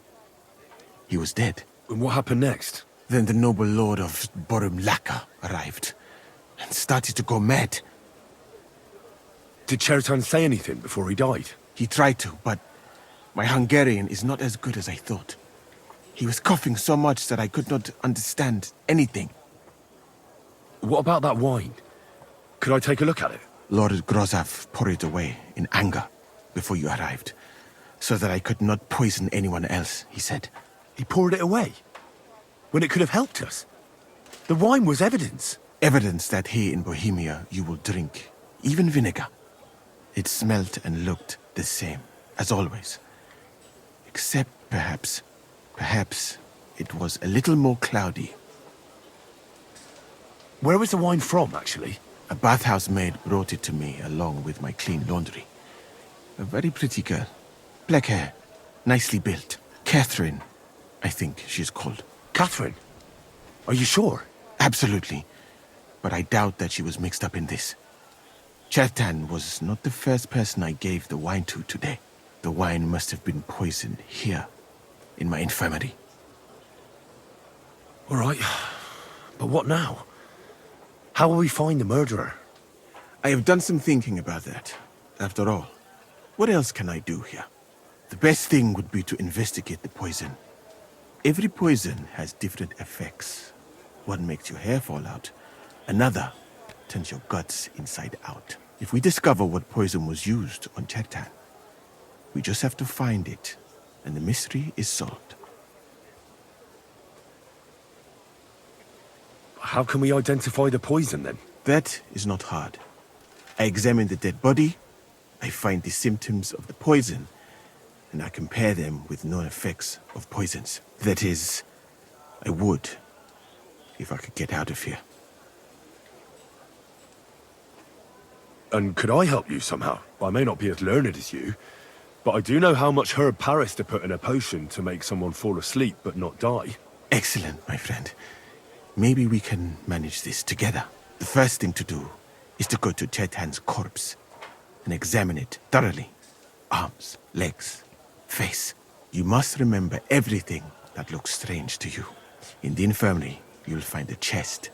S8: He was dead.
S1: And what happened next?
S8: Then the noble lord of Borumlaka arrived and started to go mad.
S1: Did Chertan say anything before he died?
S8: He tried to, but my Hungarian is not as good as I thought. He was coughing so much that I could not understand anything.
S1: What about that wine? Could I take a look at it?
S8: Lord Grozav poured it away in anger before you arrived, so that I could not poison anyone else, he said.
S1: He poured it away? When it could have helped us? The wine was evidence.
S8: Evidence that here in Bohemia you will drink, even vinegar. It smelt and looked the same, as always. Except perhaps it was a little more cloudy.
S1: Where was the wine from, actually?
S8: A bathhouse maid brought it to me along with my clean laundry. A very pretty girl. Black hair, nicely built. Catherine, I think she's called.
S1: Catherine? Are you sure?
S8: Absolutely. But I doubt that she was mixed up in this. Chertan was not the first person I gave the wine to today. The wine must have been poisoned here, in my infirmary.
S1: All right. But what now? How will we find the murderer?
S8: I have done some thinking about that. After all, what else can I do here? The best thing would be to investigate the poison. Every poison has different effects. One makes your hair fall out. Another turns your guts inside out. If we discover what poison was used on Chertan, we just have to find it, and the mystery is solved.
S1: How can we identify the poison, then?
S8: That is not hard. I examine the dead body, I find the symptoms of the poison, and I compare them with known effects of poisons. That is, I would, if I could get out of here.
S1: And could I help you somehow? I may not be as learned as you, but I do know how much herb Paris to put in a potion to make someone fall asleep but not die.
S8: Excellent, my friend. Maybe we can manage this together. The first thing to do is to go to Chertan's corpse and examine it thoroughly. Arms, legs, face. You must remember everything that looks strange to you. In the infirmary, you'll find a chest.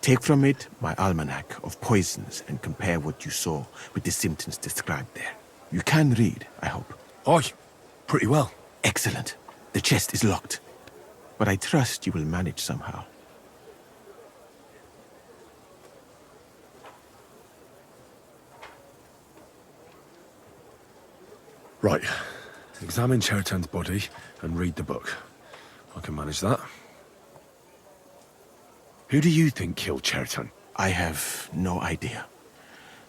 S8: Take from it my almanac of poisons and compare what you saw with the symptoms described there. You can read, I hope.
S1: Aye, pretty well.
S8: Excellent. The chest is locked, but I trust you will manage somehow.
S1: Right. Examine Chertan's body and read the book. I can manage that. Who do you think killed Chertan?
S8: I have no idea.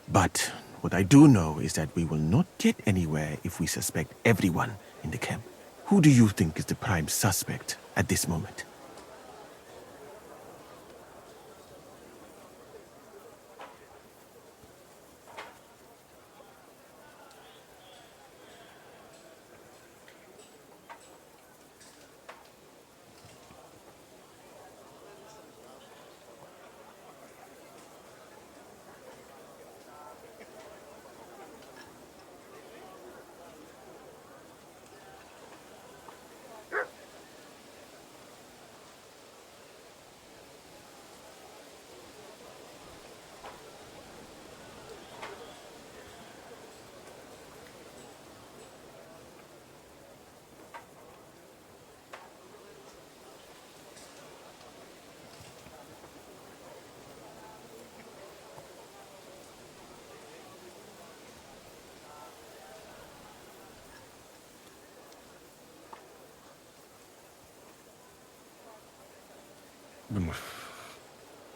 S8: But what I do know is that we will not get anywhere if we suspect everyone in the camp. Who do you think is the prime suspect at this moment?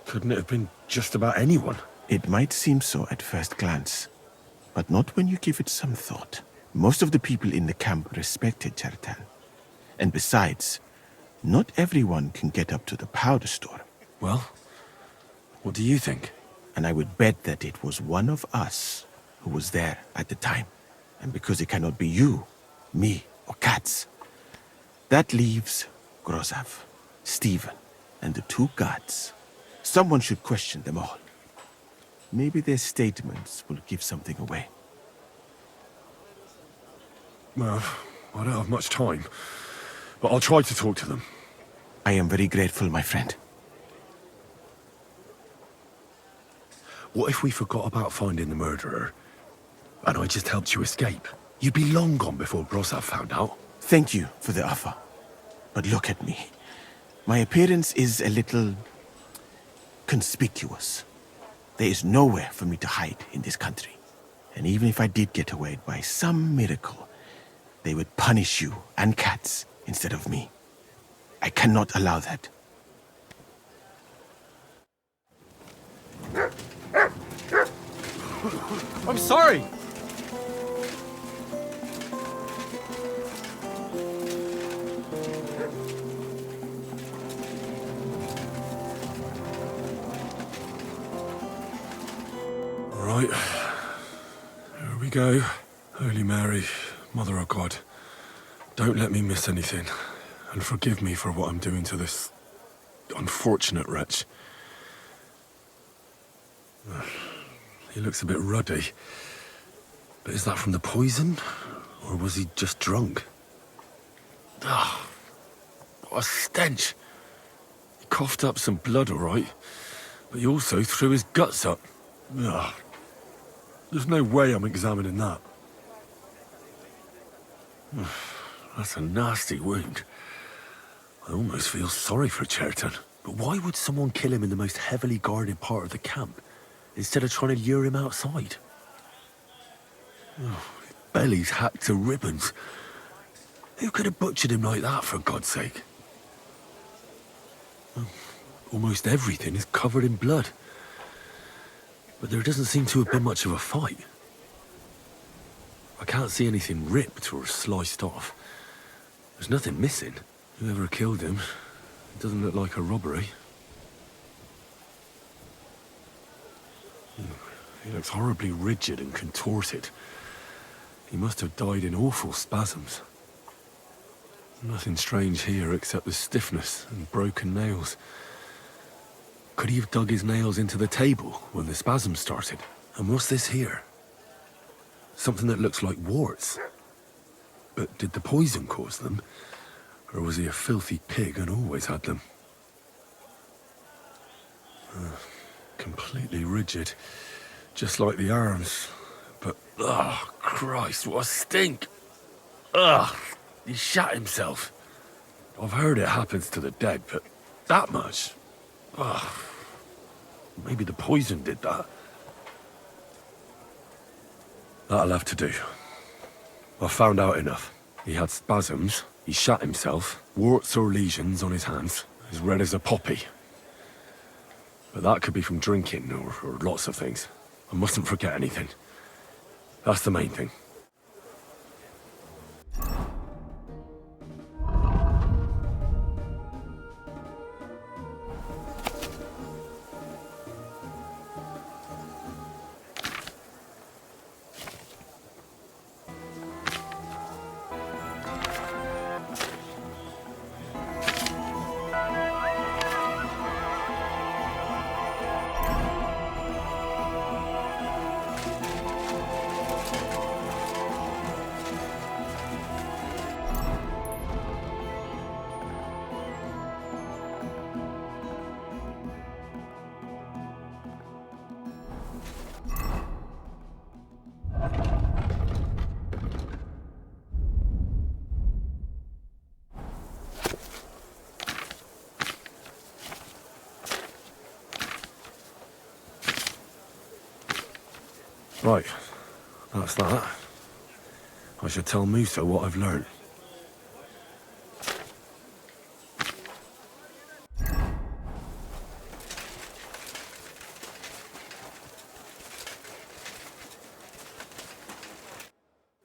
S1: Couldn't it have been just about anyone?
S8: It might seem so at first glance, but not when you give it some thought. Most of the people in the camp respected Chertan. And besides, not everyone can get up to the powder store.
S1: Well, what do you think?
S8: And I would bet that it was one of us who was there at the time. And because it cannot be you, me, or Katz, that leaves Grozav, Stephen, and the two guards. Someone should question them all. Maybe their statements will give something away.
S1: Well, I don't have much time, but I'll try to talk to them.
S8: I am very grateful, my friend.
S1: What if we forgot about finding the murderer, and I just helped you escape? You'd be long gone before Grozav found out.
S8: Thank you for the offer. But look at me. My appearance is a little conspicuous. There is nowhere for me to hide in this country. And even if I did get away by some miracle, they would punish you and Katz instead of me. I cannot allow that.
S4: I'm sorry.
S1: All right. Here we go. Holy Mary, Mother of God, don't let me miss anything. And forgive me for what I'm doing to this unfortunate wretch. He looks a bit ruddy. But is that from the poison? Or was he just drunk? Ah, what a stench. He coughed up some blood, all right. But he also threw his guts up. Ugh. There's no way I'm examining that. That's a nasty wound. I almost feel sorry for Cherton. But why would someone kill him in the most heavily guarded part of the camp, instead of trying to lure him outside? Oh, his belly's hacked to ribbons. Who could have butchered him like that, for God's sake? Well, almost everything is covered in blood. But there doesn't seem to have been much of a fight. I can't see anything ripped or sliced off. There's nothing missing. Whoever killed him, it doesn't look like a robbery. He looks horribly rigid and contorted. He must have died in awful spasms. Nothing strange here except the stiffness and broken nails. Could he have dug his nails into the table when the spasms started? And what's this here? Something that looks like warts. But did the poison cause them? Or was he a filthy pig and always had them? Completely rigid. Just like the arms. But, oh, Christ, what a stink! Ugh, he shat himself. I've heard it happens to the dead, but that much? Ugh. Maybe the poison did that. That'll have to do. I've found out enough. He had spasms, he shat himself, warts or lesions on his hands, as red as a poppy. But that could be from drinking, or lots of things. I mustn't forget anything. That's the main thing. Right, that's that. I should tell Musa what I've learned.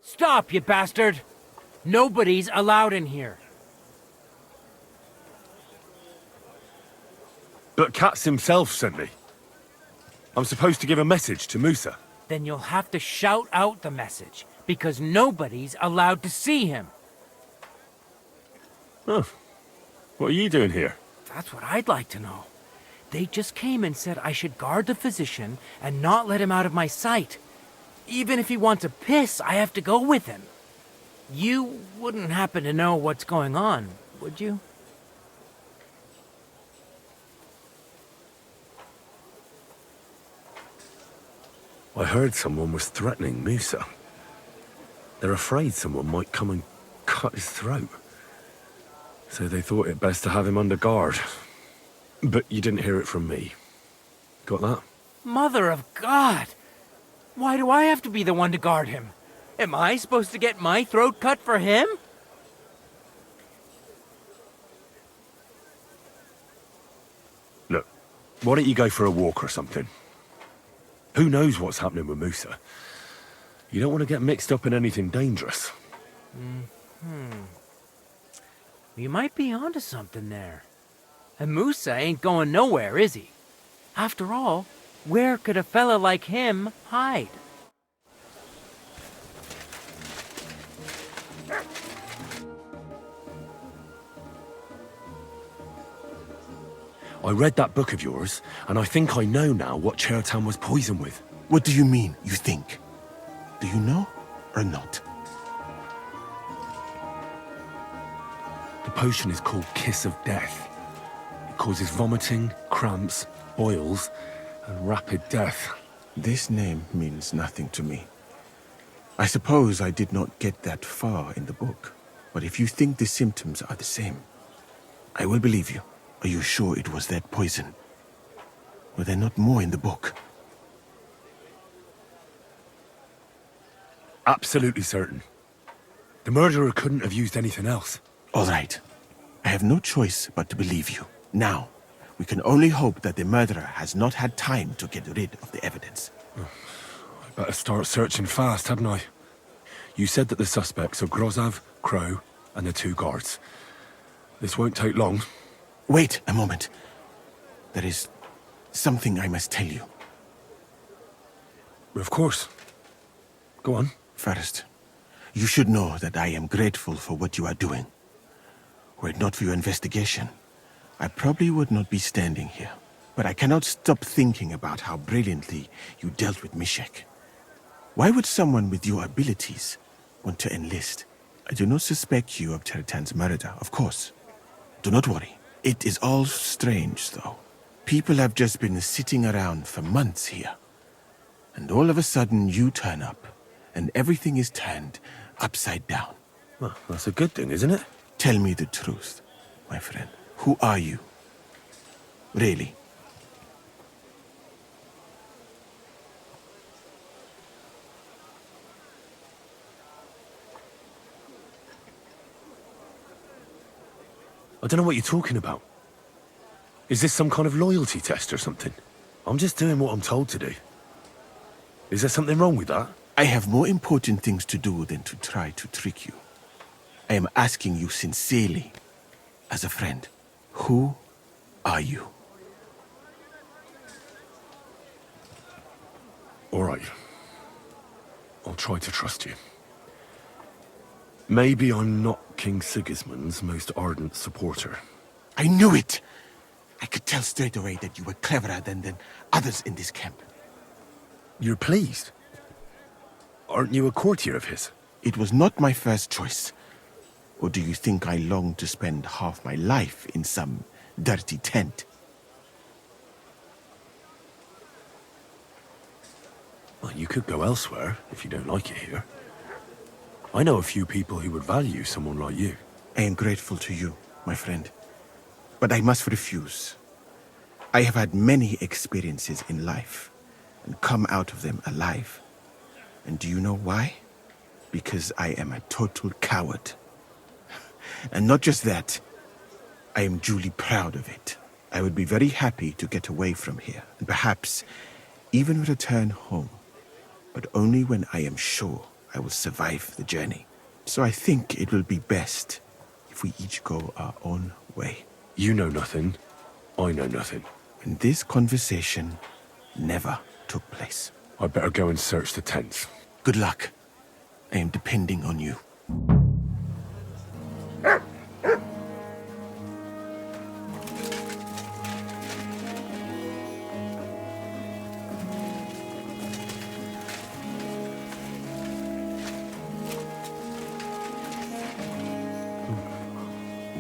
S15: Stop, you bastard! Nobody's allowed in here.
S5: But Katz himself sent me. I'm supposed to give a message to Musa.
S15: Then you'll have to shout out the message, because nobody's allowed to see him.
S5: Oh. What are you doing here?
S15: That's what I'd like to know. They just came and said I should guard the physician and not let him out of my sight. Even if he wants a piss, I have to go with him. You wouldn't happen to know what's going on, would you?
S1: I heard someone was threatening Musa. They're afraid someone might come and cut his throat. So they thought it best to have him under guard. But you didn't hear it from me. Got that?
S15: Mother of God! Why do I have to be the one to guard him? Am I supposed to get my throat cut for him?
S1: Look, why don't you go for a walk or something? Who knows what's happening with Musa? You don't want to get mixed up in anything dangerous.
S15: You might be onto something there. And Musa ain't going nowhere, is he? After all, where could a fella like him hide?
S1: I read that book of yours, and I think I know now what Chertan was poisoned with.
S8: What do you mean, you think? Do you know or not?
S1: The potion is called Kiss of Death. It causes vomiting, cramps, boils, and rapid death.
S8: This name means nothing to me. I suppose I did not get that far in the book, but if you think the symptoms are the same, I will believe you. Are you sure it was that poison? Were there not more in the book?
S1: Absolutely certain. The murderer couldn't have used anything else.
S8: All right. I have no choice but to believe you. Now, we can only hope that the murderer has not had time to get rid of the evidence.
S1: I better start searching fast, hadn't I? You said that the suspects are Grozav, Crow, and the 2 guards. This won't take long.
S8: Wait a moment. There is something I must tell you.
S1: Of course. Go on.
S8: First, you should know that I am grateful for what you are doing. Were it not for your investigation, I probably would not be standing here. But I cannot stop thinking about how brilliantly you dealt with Mishek. Why would someone with your abilities want to enlist? I do not suspect you of Chertan's murder, of course. Do not worry. It is all strange, though. People have just been sitting around for months here. And all of a sudden you turn up, and everything is turned upside down.
S1: Well, that's a good thing, isn't it?
S8: Tell me the truth, my friend. Who are you? Really?
S1: I don't know what you're talking about. Is this some kind of loyalty test or something? I'm just doing what I'm told to do. Is there something wrong with that?
S8: I have more important things to do than to try to trick you. I am asking you sincerely, as a friend. Who are you?
S1: All right. I'll try to trust you. Maybe I'm not King Sigismund's most ardent supporter.
S8: I knew it! I could tell straight away that you were cleverer than others in this camp.
S1: You're pleased? Aren't you a courtier of his?
S8: It was not my first choice. Or do you think I long to spend half my life in some dirty tent?
S1: Well, you could go elsewhere if you don't like it here. I know a few people who would value someone like you.
S8: I am grateful to you, my friend. But I must refuse. I have had many experiences in life and come out of them alive. And do you know why? Because I am a total coward. And not just that, I am duly proud of it. I would be very happy to get away from here, and perhaps even return home, but only when I am sure I will survive the journey. So I think it will be best if we each go our own way.
S1: You know nothing, I know nothing.
S8: And this conversation never took place.
S1: I'd better go and search the tents.
S8: Good luck. I am depending on you.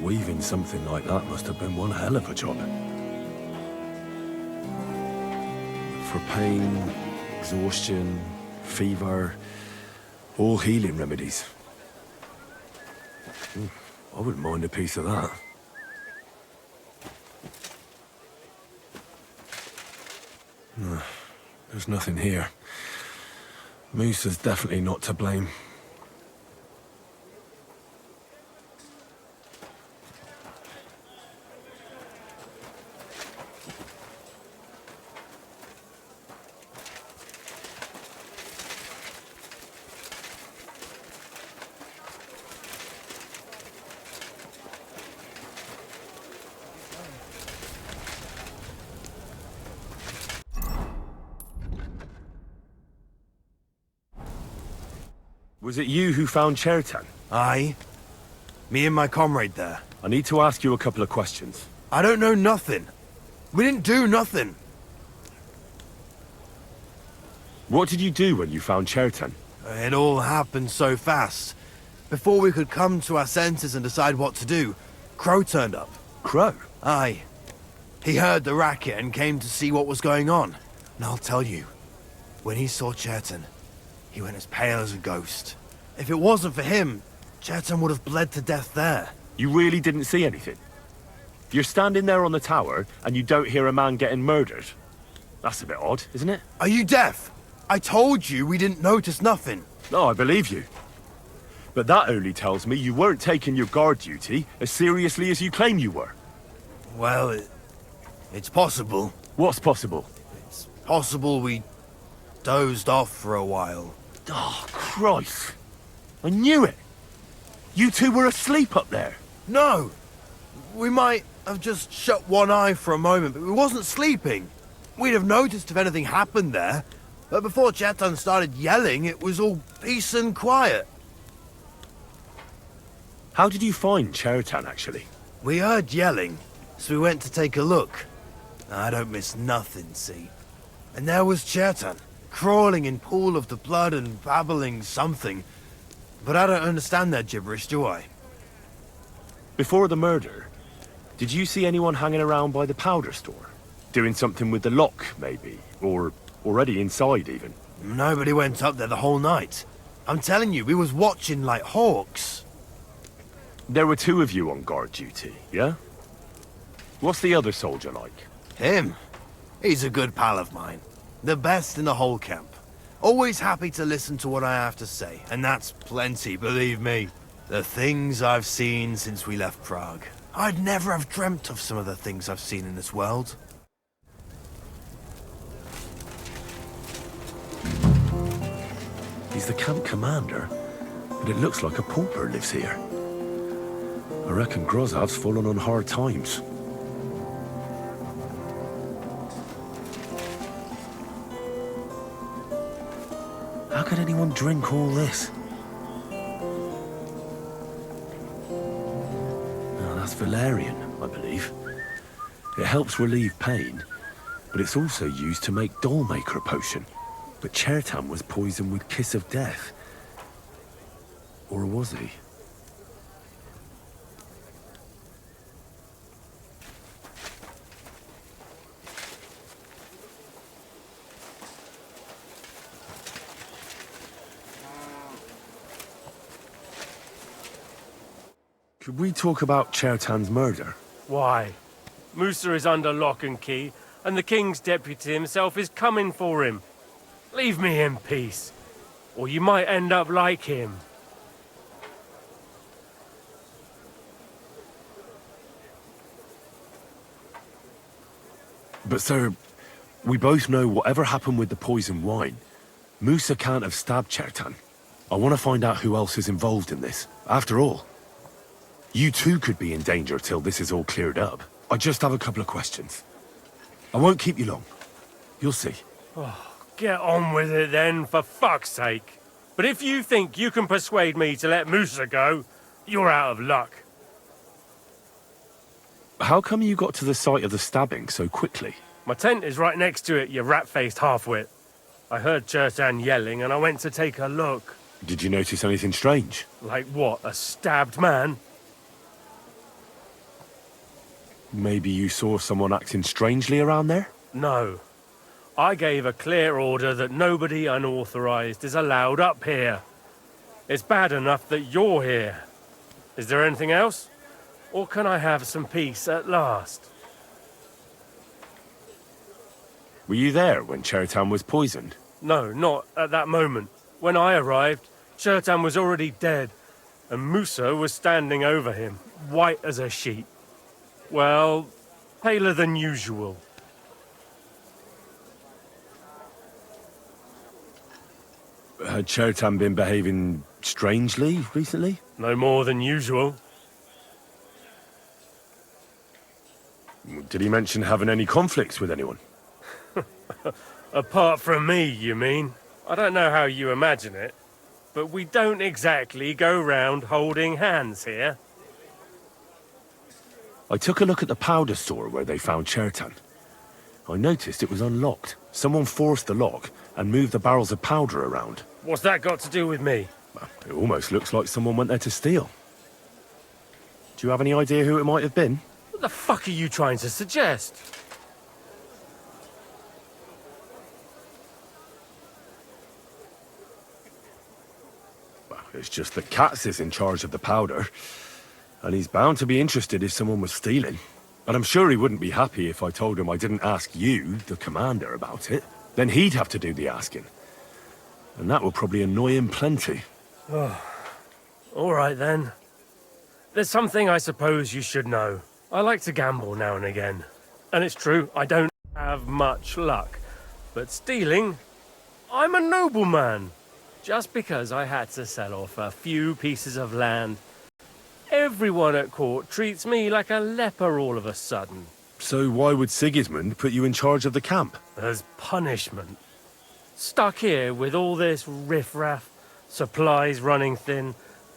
S1: Weaving something like that must have been one hell of a job. For pain, exhaustion, fever, all healing remedies. I wouldn't mind a piece of that. No, there's nothing here. Musa's definitely not to blame. Was it you who found Chertan?
S16: Aye. Me and my comrade there.
S1: I need to ask you a couple of questions.
S16: I don't know nothing. We didn't do nothing.
S1: What did you do when you found Chertan?
S16: It all happened so fast. Before we could come to our senses and decide what to do, Crow turned up.
S1: Crow?
S16: Aye. He heard the racket and came to see what was going on. And I'll tell you, when he saw Chertan, he went as pale as a ghost. If it wasn't for him, Chertan would have bled to death there.
S1: You really didn't see anything? You're standing there on the tower, and you don't hear a man getting murdered? That's a bit odd, isn't it?
S16: Are you deaf? I told you we didn't notice nothing.
S1: No, I believe you. But that only tells me you weren't taking your guard duty as seriously as you claim you were.
S16: Well, it's possible.
S1: What's possible?
S16: It's possible we dozed off for a while.
S1: Oh, Christ. I knew it. You two were asleep up there.
S16: No. We might have just shut one eye for a moment, but we wasn't sleeping. We'd have noticed if anything happened there. But before Chertan started yelling, it was all peace and quiet.
S1: How did you find Chertan, actually?
S16: We heard yelling, so we went to take a look. I don't miss nothing, see? And there was Chertan, crawling in pool of the blood and babbling something. But I don't understand that gibberish, do I?
S1: Before the murder, did you see anyone hanging around by the powder store? Doing something with the lock, maybe? Or already inside, even?
S16: Nobody went up there the whole night. I'm telling you, we was watching like hawks.
S1: There were two of you on guard duty, yeah? What's the other soldier like?
S16: Him? He's a good pal of mine. The best in the whole camp. Always happy to listen to what I have to say, and that's plenty, believe me. The things I've seen since we left Prague. I'd never have dreamt of some of the things I've seen in this world.
S1: He's the camp commander, but it looks like a pauper lives here. I reckon Grozov's fallen on hard times. How could anyone drink all this? Oh, that's valerian, I believe. It helps relieve pain, but it's also used to make dollmaker potion. But Chertan was poisoned with kiss of death. Or was he? Could we talk about Chertan's murder?
S12: Why? Musa is under lock and key, and the king's deputy himself is coming for him. Leave me in peace, or you might end up like him.
S1: But sir, we both know whatever happened with the poison wine, Musa can't have stabbed Chertan. I want to find out who else is involved in this. After all, you too could be in danger till this is all cleared up. I just have a couple of questions. I won't keep you long. You'll see.
S12: Oh, get on with it then, for fuck's sake. But if you think you can persuade me to let Musa go, you're out of luck.
S1: How come you got to the site of the stabbing so quickly?
S12: My tent is right next to it, you rat-faced halfwit. I heard Chertan yelling and I went to take a look.
S1: Did you notice anything strange?
S12: Like what, a stabbed man?
S1: Maybe you saw someone acting strangely around there?
S12: No. I gave a clear order that nobody unauthorized is allowed up here. It's bad enough that you're here. Is there anything else? Or can I have some peace at last?
S1: Were you there when Chertan was poisoned?
S12: No, not at that moment. When I arrived, Chertan was already dead, and Musa was standing over him, white as a sheet. Well, paler than usual.
S1: Had Chertan been behaving strangely recently?
S12: No more than usual.
S1: Did he mention having any conflicts with anyone?
S12: Apart from me, you mean? I don't know how you imagine it, but we don't exactly go round holding hands here.
S1: I took a look at the powder store where they found Chertan. I noticed it was unlocked. Someone forced the lock and moved the barrels of powder around.
S12: What's that got to do with me?
S1: Well, it almost looks like someone went there to steal. Do you have any idea who it might have been?
S12: What the fuck are you trying to suggest?
S1: Well, it's just that Katz is in charge of the powder. And he's bound to be interested if someone was stealing. And I'm sure he wouldn't be happy if I told him I didn't ask you, the commander, about it. Then he'd have to do the asking. And that will probably annoy him plenty.
S12: Oh, all right then. There's something I suppose you should know. I like to gamble now and again. And it's true, I don't have much luck. But stealing, I'm a nobleman. Just because I had to sell off a few pieces of land, everyone at court treats me like a leper all of a sudden.
S1: So why would Sigismund put you in charge of the camp?
S12: As punishment. Stuck here with all this riffraff, supplies running thin,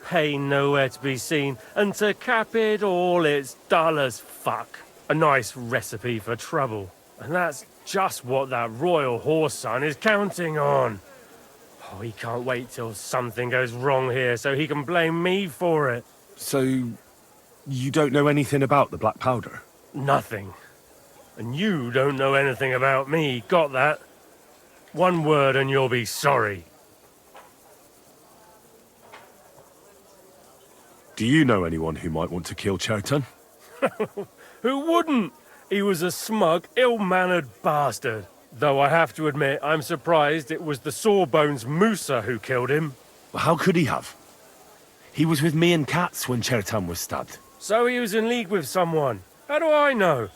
S12: pay nowhere to be seen, and to cap it all, it's dull as fuck. A nice recipe for trouble. And that's just what that royal horse son is counting on. Oh, he can't wait till something goes wrong here so he can blame me for it.
S1: So, you don't know anything about the black powder?
S12: Nothing. And you don't know anything about me, got that? One word and you'll be sorry.
S1: Do you know anyone who might want to kill Chertan?
S12: Who wouldn't? He was a smug, ill-mannered bastard. Though I have to admit, I'm surprised it was the Sawbones Musa who killed him.
S1: Well, how could he have? He was with me and Katz when Chertan was stabbed.
S12: So he was in league with someone. How do I know?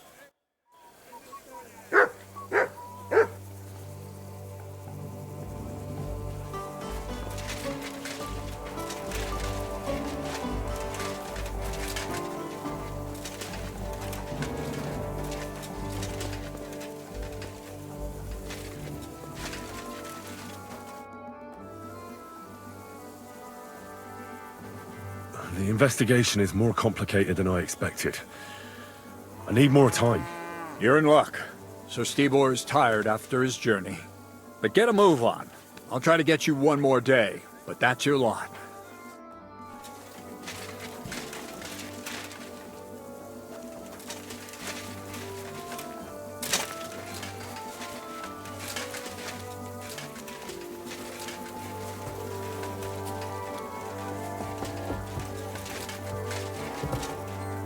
S1: The investigation is more complicated than I expected. I need more time.
S7: You're in luck. So Stibor is tired after his journey. But get a move on. I'll try to get you one more day, but that's your lot.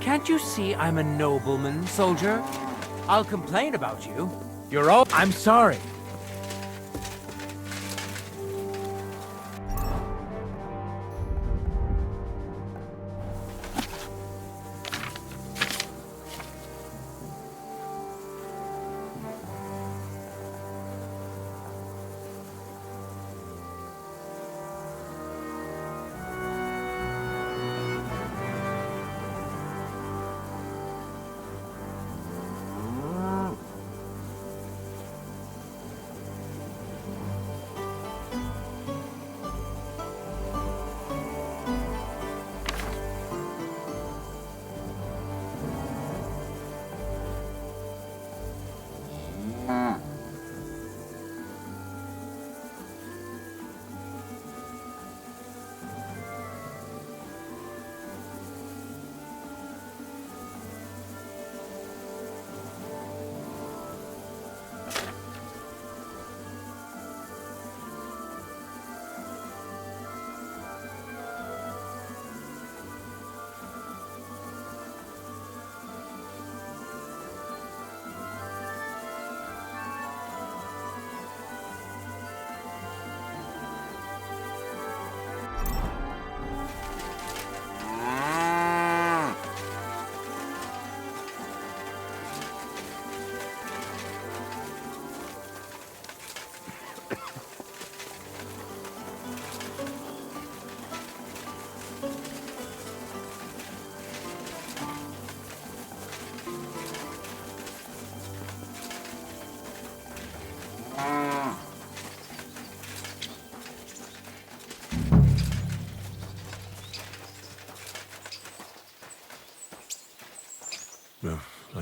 S15: Can't you see I'm a nobleman, soldier? I'll complain about you. You're all— I'm sorry.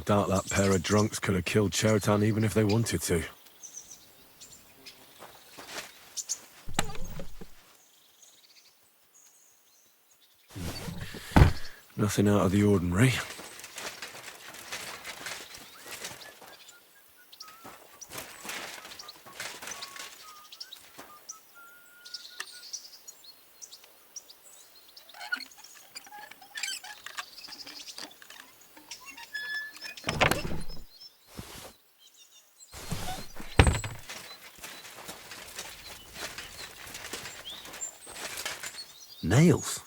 S1: doubt that pair of drunks could have killed Chertan even if they wanted to. Nothing out of the ordinary. Nails?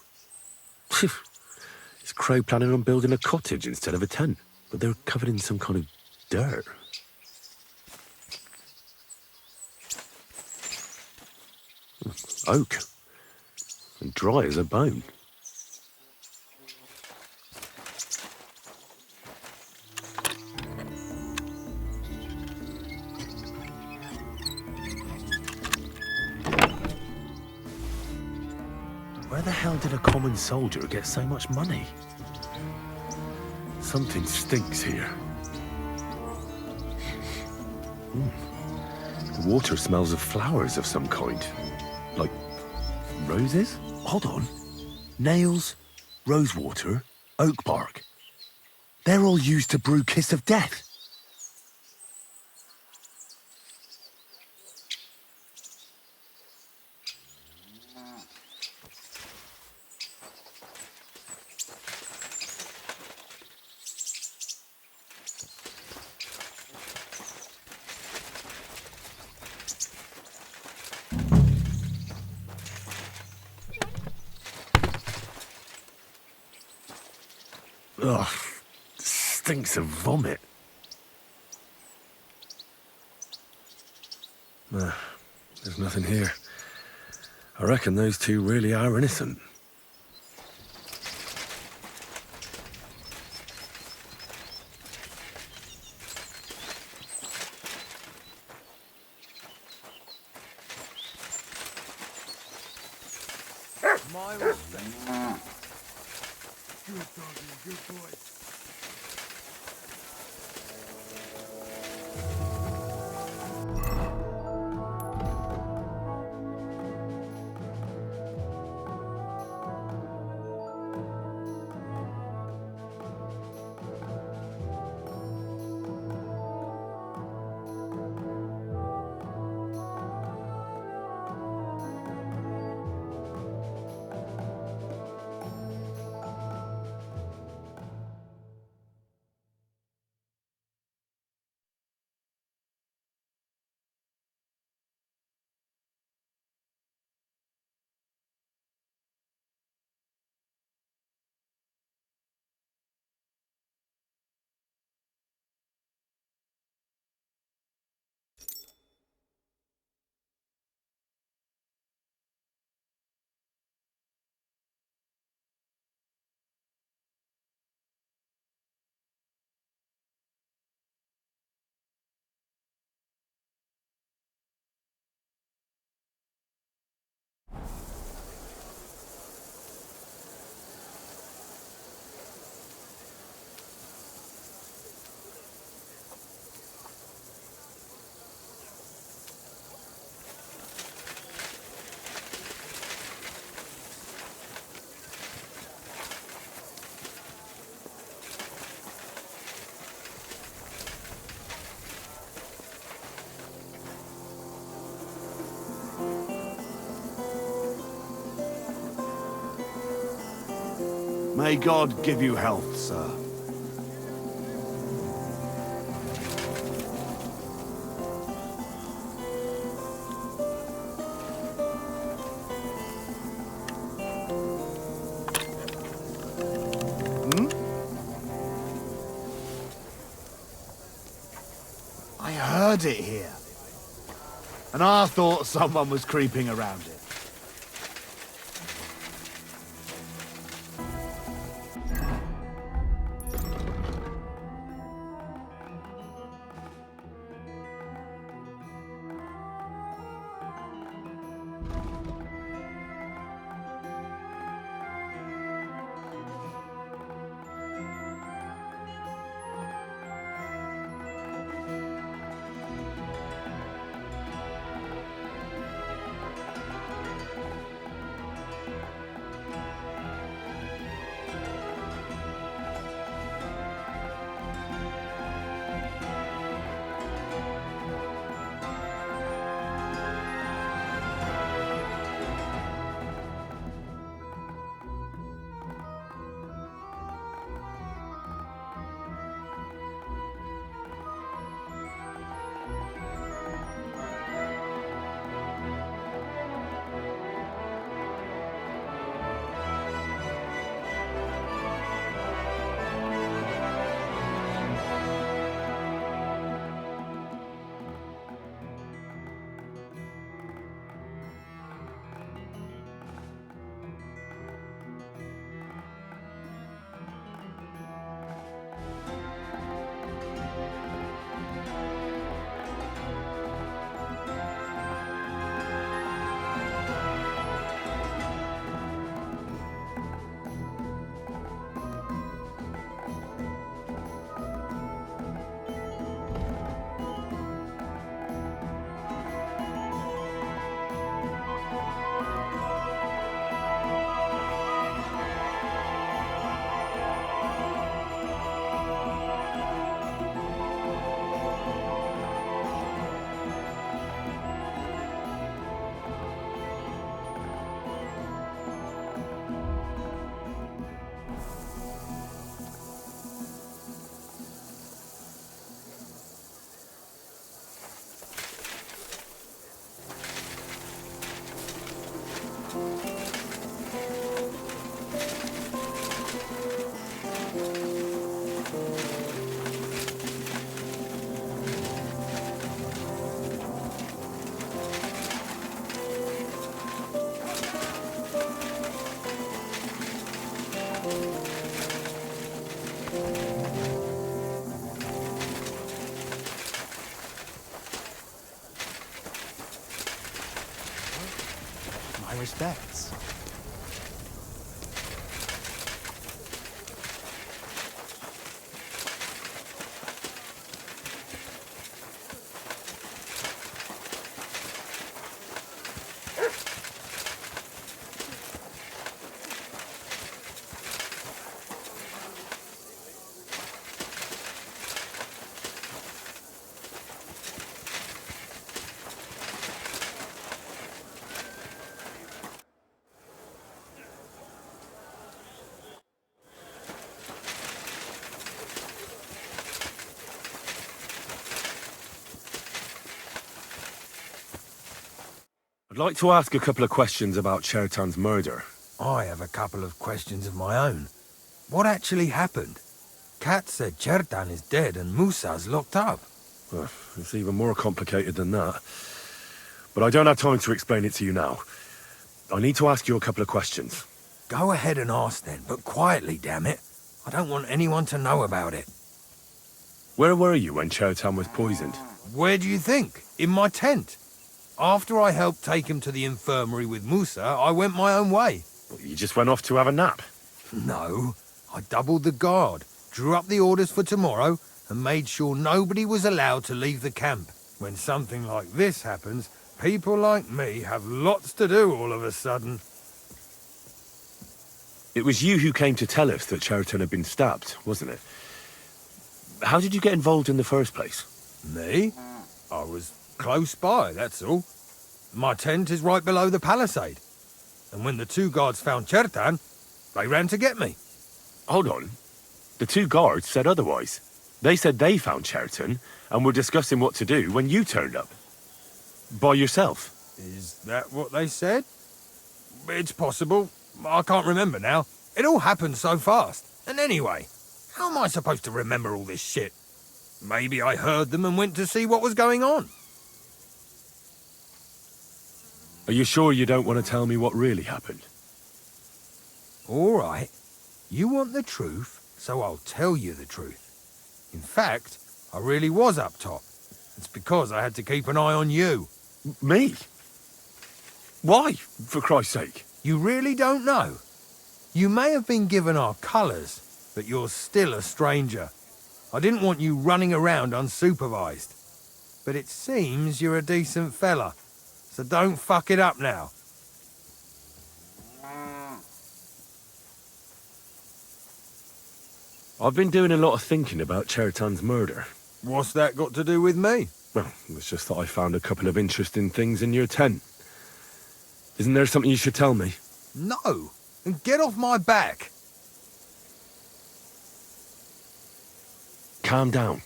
S1: Is Crow planning on building a cottage instead of a tent? But they're covered in some kind of dirt. Oak. And dry as a bone. Where the hell did a common soldier get so much money? Something stinks here. The water smells of flowers of some kind. Like roses? Hold on. Nails, rosewater, oak bark. They're all used to brew Kiss of Death. Ugh, stinks of vomit. There's nothing here. I reckon those two really are innocent.
S4: My respect. Good doggy, good boy.
S16: May God give you health, sir. I heard it here. And I thought someone was creeping around it. my respects.
S1: I'd like to ask a couple of questions about Chertan's murder.
S6: I have a couple of questions of my own. What actually happened? Kat said Chertan is dead and Musa's locked up.
S1: Well, it's even more complicated than that. But I don't have time to explain it to you now. I need to ask you a couple of questions.
S6: Go ahead and ask then, but quietly, damn it. I don't want anyone to know about it.
S1: Where were you when Chertan was poisoned?
S6: Where do you think? In my tent. After I helped take him to the infirmary with Musa, I went my own way.
S1: You just went off to have a nap?
S6: No. I doubled the guard, drew up the orders for tomorrow, and made sure nobody was allowed to leave the camp. When something like this happens, people like me have lots to do all of a sudden.
S1: It was you who came to tell us that Chertan had been stabbed, wasn't it? How did you get involved in the first place?
S6: Me? I was close by, that's all. My tent is right below the palisade. And when the two guards found Chertan, they ran to get me.
S1: Hold on. The two guards said otherwise. They said they found Chertan and were discussing what to do when you turned up. By yourself.
S6: Is that what they said? It's possible. I can't remember now. It all happened so fast. And anyway, how am I supposed to remember all this shit? Maybe I heard them and went to see what was going on.
S1: Are you sure you don't want to tell me what really happened?
S6: All right. You want the truth, so I'll tell you the truth. In fact, I really was up top. It's because I had to keep an eye on you.
S1: Me? Why, for Christ's sake?
S6: You really don't know? You may have been given our colours, but you're still a stranger. I didn't want you running around unsupervised. But it seems you're a decent fella. So don't fuck it up now.
S1: I've been doing a lot of thinking about Chertan's murder.
S6: What's that got to do with me?
S1: Well, it's just that I found a couple of interesting things in your tent. Isn't there something you should tell me?
S6: No. And get off my back.
S1: Calm down.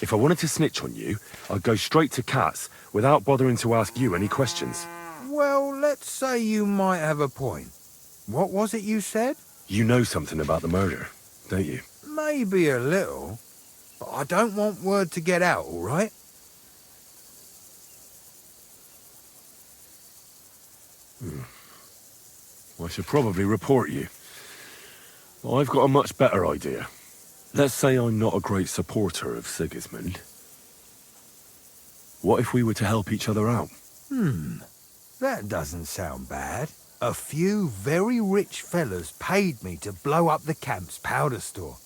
S1: If I wanted to snitch on you, I'd go straight to Kat's without bothering to ask you any questions.
S6: Well, let's say you might have a point. What was it you said?
S1: You know something about the murder, don't you?
S6: Maybe a little. But I don't want word to get out, all right?
S1: I should probably report you. But I've got a much better idea. Let's say I'm not a great supporter of Sigismund. What if we were to help each other out?
S6: That doesn't sound bad. A few very rich fellas paid me to blow up the camp's powder store.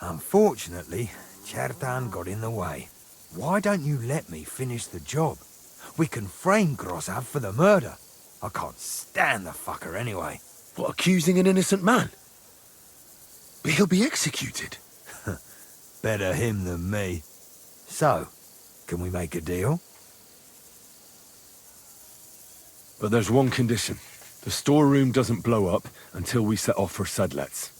S6: Unfortunately, Chertan got in the way. Why don't you let me finish the job? We can frame Grozav for the murder. I can't stand the fucker anyway.
S1: What, accusing an innocent man? But he'll be executed.
S6: Better him than me. So, can we make a deal?
S1: But there's one condition. The storeroom doesn't blow up until we set off for Sedlets.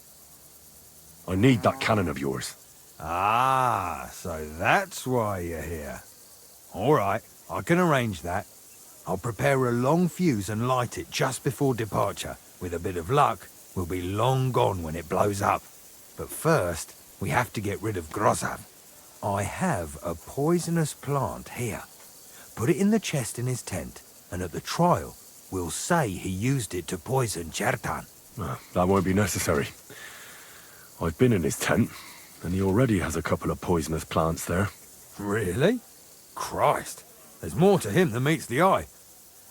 S1: I need that cannon of yours.
S6: Ah, so that's why you're here. All right, I can arrange that. I'll prepare a long fuse and light it just before departure. With a bit of luck, we'll be long gone when it blows up. But first, we have to get rid of Grozav. I have a poisonous plant here. Put it in the chest in his tent, and at the trial, we'll say he used it to poison Chertan.
S1: That won't be necessary. I've been in his tent, and he already has a couple of poisonous plants there.
S6: Really? Christ, there's more to him than meets the eye.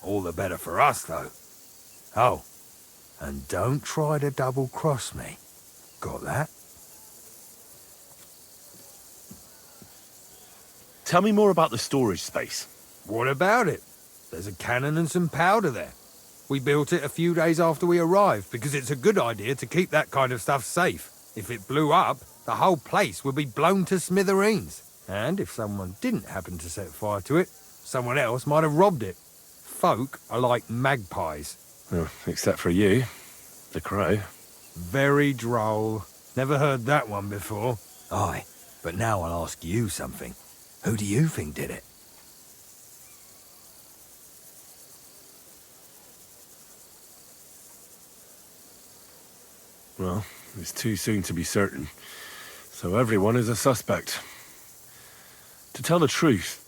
S6: All the better for us, though. Oh, and don't try to double-cross me. Got that?
S1: Tell me more about the storage space.
S6: What about it? There's a cannon and some powder there. We built it a few days after we arrived because it's a good idea to keep that kind of stuff safe. If it blew up, the whole place would be blown to smithereens. And if someone didn't happen to set fire to it, someone else might have robbed it. Folk are like magpies.
S1: Well, except for you, the crow.
S6: Very droll. Never heard that one before. Aye, but now I'll ask you something. Who do you think did it?
S1: Well, it's too soon to be certain. So everyone is a suspect. To tell the truth,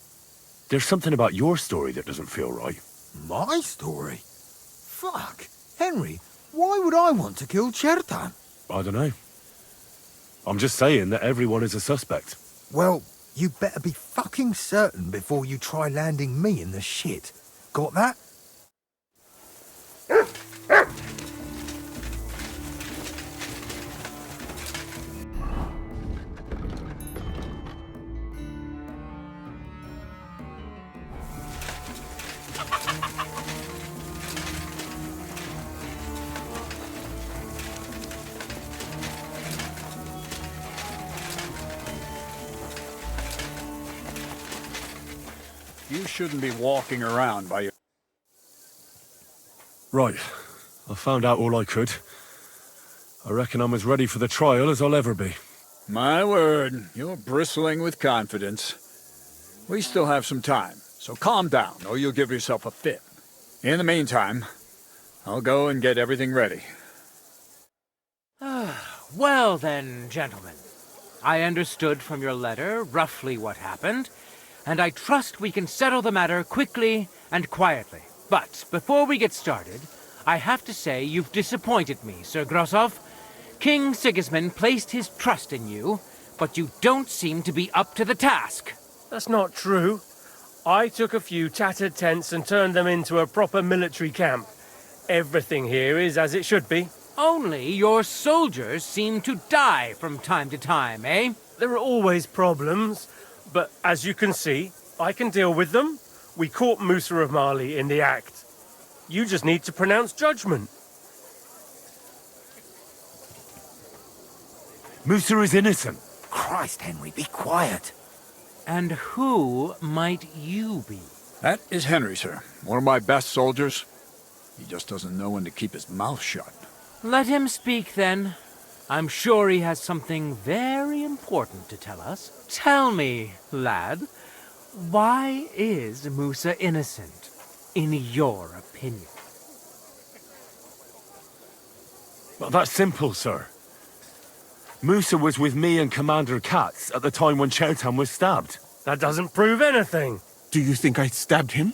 S1: there's something about your story that doesn't feel right.
S6: My story? Fuck. Henry, why would I want to kill Chertan?
S1: I don't know. I'm just saying that everyone is a suspect.
S6: Well, you better be fucking certain before you try landing me in the shit. Got that?
S7: You shouldn't be walking around by your...
S1: Right. I found out all I could. I reckon I'm as ready for the trial as I'll ever be.
S7: My word, you're bristling with confidence. We still have some time, so calm down, or you'll give yourself a fit. In the meantime, I'll go and get everything ready.
S15: Well then, gentlemen. I understood from your letter roughly what happened, and I trust we can settle the matter quickly and quietly. But before we get started, I have to say you've disappointed me, Sir Grosov. King Sigismund placed his trust in you, but you don't seem to be up to the task.
S12: That's not true. I took a few tattered tents and turned them into a proper military camp. Everything here is as it should be.
S15: Only your soldiers seem to die from time to time, eh?
S12: There are always problems, but as you can see, I can deal with them. We caught Musa of Mali in the act. You just need to pronounce judgment.
S1: Musa is innocent.
S6: Christ, Henry, be quiet.
S15: And who might you be?
S7: That is Henry, sir. One of my best soldiers. He just doesn't know when to keep his mouth shut.
S15: Let him speak, then. I'm sure he has something very important to tell us. Tell me, lad, why is Musa innocent, in your opinion?
S1: Well, that's simple, sir. Musa was with me and Commander Katz at the time when Chertan was stabbed.
S12: That doesn't prove anything.
S8: Do you think I stabbed him?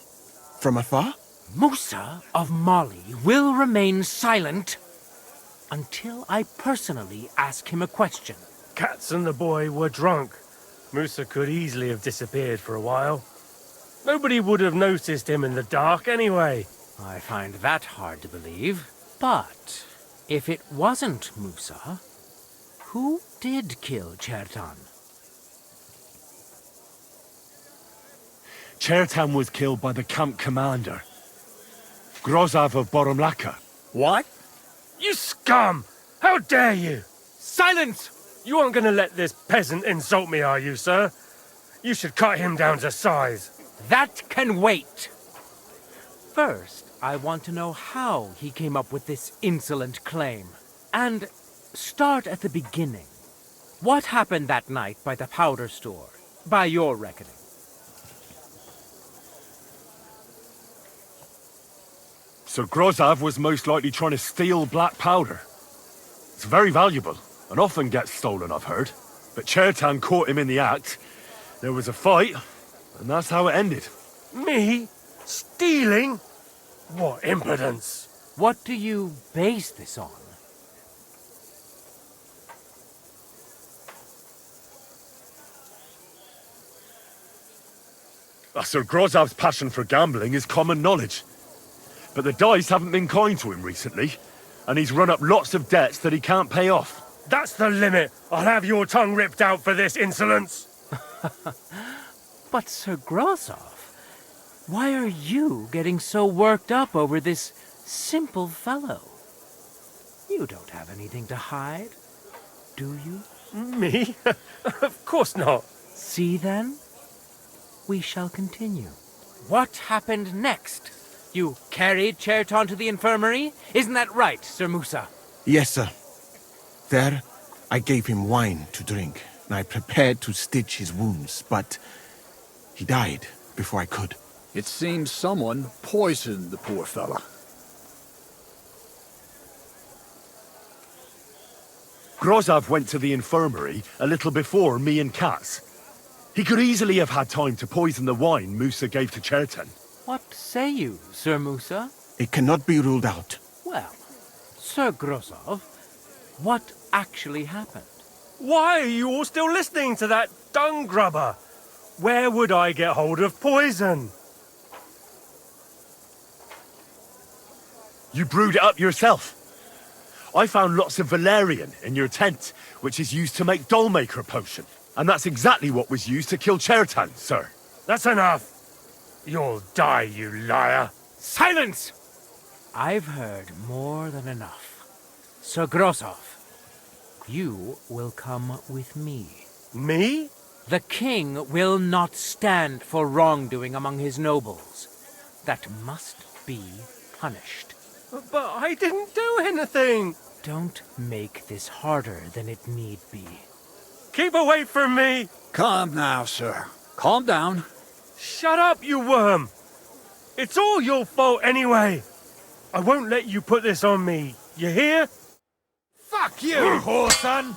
S8: From afar?
S15: Musa of Mali will remain silent until I personally ask him a question.
S12: Katz and the boy were drunk. Musa could easily have disappeared for a while. Nobody would have noticed him in the dark anyway.
S15: I find that hard to believe. But if it wasn't Musa, who did kill Chertan?
S1: Chertan was killed by the camp commander, Grozov of Boromlaka.
S12: What? You scum! How dare you!
S15: Silence!
S12: You aren't going to let this peasant insult me, are you, sir? You should cut him down to size.
S15: That can wait. First, I want to know how he came up with this insolent claim. And start at the beginning. What happened that night by the powder store, by your reckoning?
S1: Sir Grozov was most likely trying to steal black powder. It's very valuable, and often gets stolen, I've heard. But Chertan caught him in the act. There was a fight, and that's how it ended.
S12: Me? Stealing? What impudence!
S15: What do you base this on?
S1: Sir Grozov's passion for gambling is common knowledge.
S5: But the dice haven't been kind to him recently, and he's run up lots of debts that he can't pay off.
S12: That's the limit. I'll have your tongue ripped out for this insolence.
S15: But Sir Grozov, why are you getting so worked up over this simple fellow? You don't have anything to hide, do you?
S12: Me? Of course not.
S15: See then? We shall continue. What happened next? You carried Cherton to the infirmary? Isn't that right, Sir Musa?
S8: Yes, sir. There, I gave him wine to drink, and I prepared to stitch his wounds, but he died before I could.
S7: It seems someone poisoned the poor fella.
S5: Grozov went to the infirmary a little before me and Katz. He could easily have had time to poison the wine Musa gave to Cherton.
S15: What say you, Sir Musa?
S8: It cannot be ruled out.
S15: Well, Sir Grozov, what actually happened?
S12: Why are you all still listening to that dung grubber? Where would I get hold of poison?
S5: You brewed it up yourself. I found lots of valerian in your tent, which is used to make dollmaker potion. And that's exactly what was used to kill Cherton, sir.
S12: That's enough. You'll die, you liar.
S15: Silence! I've heard more than enough. Sir Grozov, you will come with me.
S12: Me?
S15: The king will not stand for wrongdoing among his nobles. That must be punished.
S12: But I didn't do anything.
S15: Don't make this harder than it need be.
S12: Keep away from me.
S7: Calm now, sir. Calm down.
S12: Shut up, you worm. It's all your fault anyway. I won't let you put this on me. You hear?
S6: Fuck you, whoreson!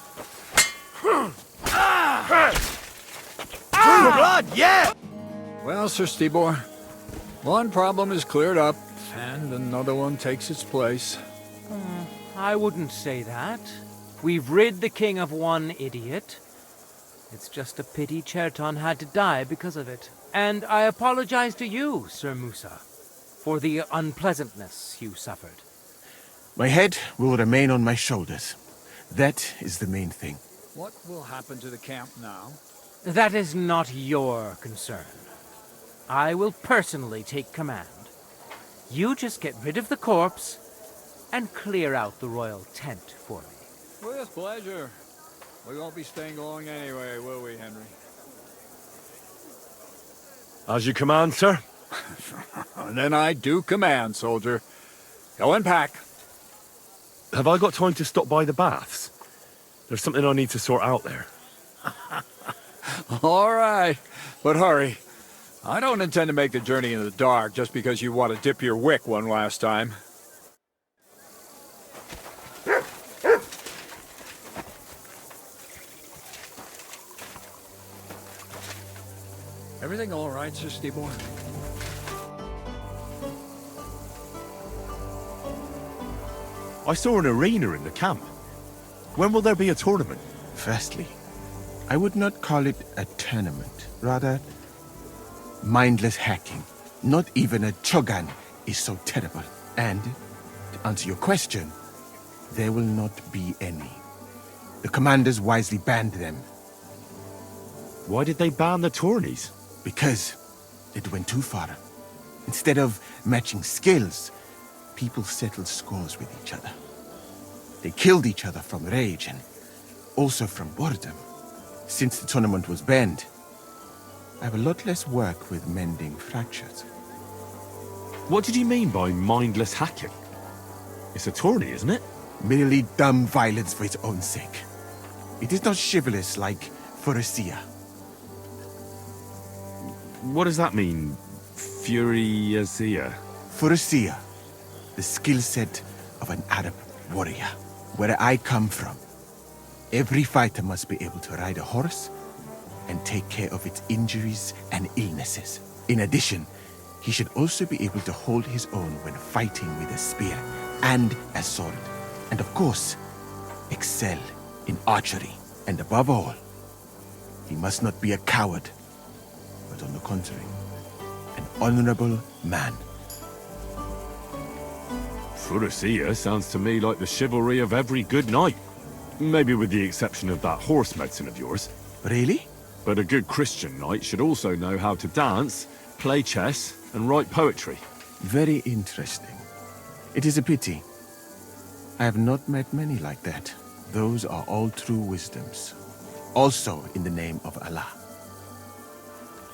S4: Blood, yeah!
S7: Well, Sir Stibor, one problem is cleared up, and another one takes its place.
S15: I wouldn't say that. We've rid the king of one idiot. It's just a pity Cherton had to die because of it. And I apologize to you, Sir Musa, for the unpleasantness you suffered.
S8: My head will remain on my shoulders. That is the main thing.
S7: What will happen to the camp now?
S15: That is not your concern. I will personally take command. You just get rid of the corpse and clear out the royal tent for me.
S7: With pleasure. We won't be staying long anyway, will we, Henry?
S5: As you command, sir.
S7: Then I do command, soldier. Go and pack.
S5: Have I got time to stop by the baths? There's something I need to sort out there.
S7: All right, but hurry. I don't intend to make the journey in the dark just because you want to dip your wick one last time. Everything all right, Sir Stibor?
S5: I saw an arena in the camp. When will there be a tournament?
S8: Firstly, I would not call it a tournament. Rather, mindless hacking. Not even a chogan is so terrible. And, to answer your question, there will not be any. The commanders wisely banned them.
S5: Why did they ban the tourneys?
S8: Because it went too far. Instead of matching skills, people settled scores with each other. They killed each other from rage and also from boredom. Since the tournament was banned, I have a lot less work with mending fractures.
S5: What did you mean by mindless hacking? It's a tourney, isn't it?
S8: Merely dumb violence for its own sake. It is not chivalrous like Pharisea.
S5: What does that mean? Furiasia?
S8: Pharisea, the skill set of an Arab warrior. Where I come from, every fighter must be able to ride a horse and take care of its injuries and illnesses. In addition, he should also be able to hold his own when fighting with a spear and a sword. And of course, excel in archery. And above all, he must not be a coward, but on the contrary, an honorable man.
S5: Furusia sounds to me like the chivalry of every good knight. Maybe with the exception of that horse medicine of yours.
S8: Really?
S5: But a good Christian knight should also know how to dance, play chess, and write poetry.
S8: Very interesting. It is a pity. I have not met many like that. Those are all true wisdoms. Also in the name of Allah.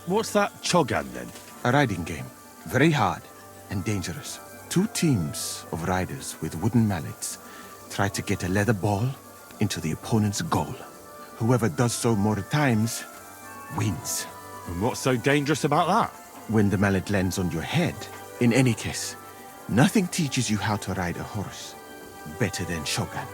S5: What's that chogan then?
S8: A riding game. Very hard and dangerous. Two teams of riders with wooden mallets try to get a leather ball into the opponent's goal. Whoever does so more times wins.
S5: And what's so dangerous about that?
S8: When the mallet lands on your head. In any case, nothing teaches you how to ride a horse better than Shogun.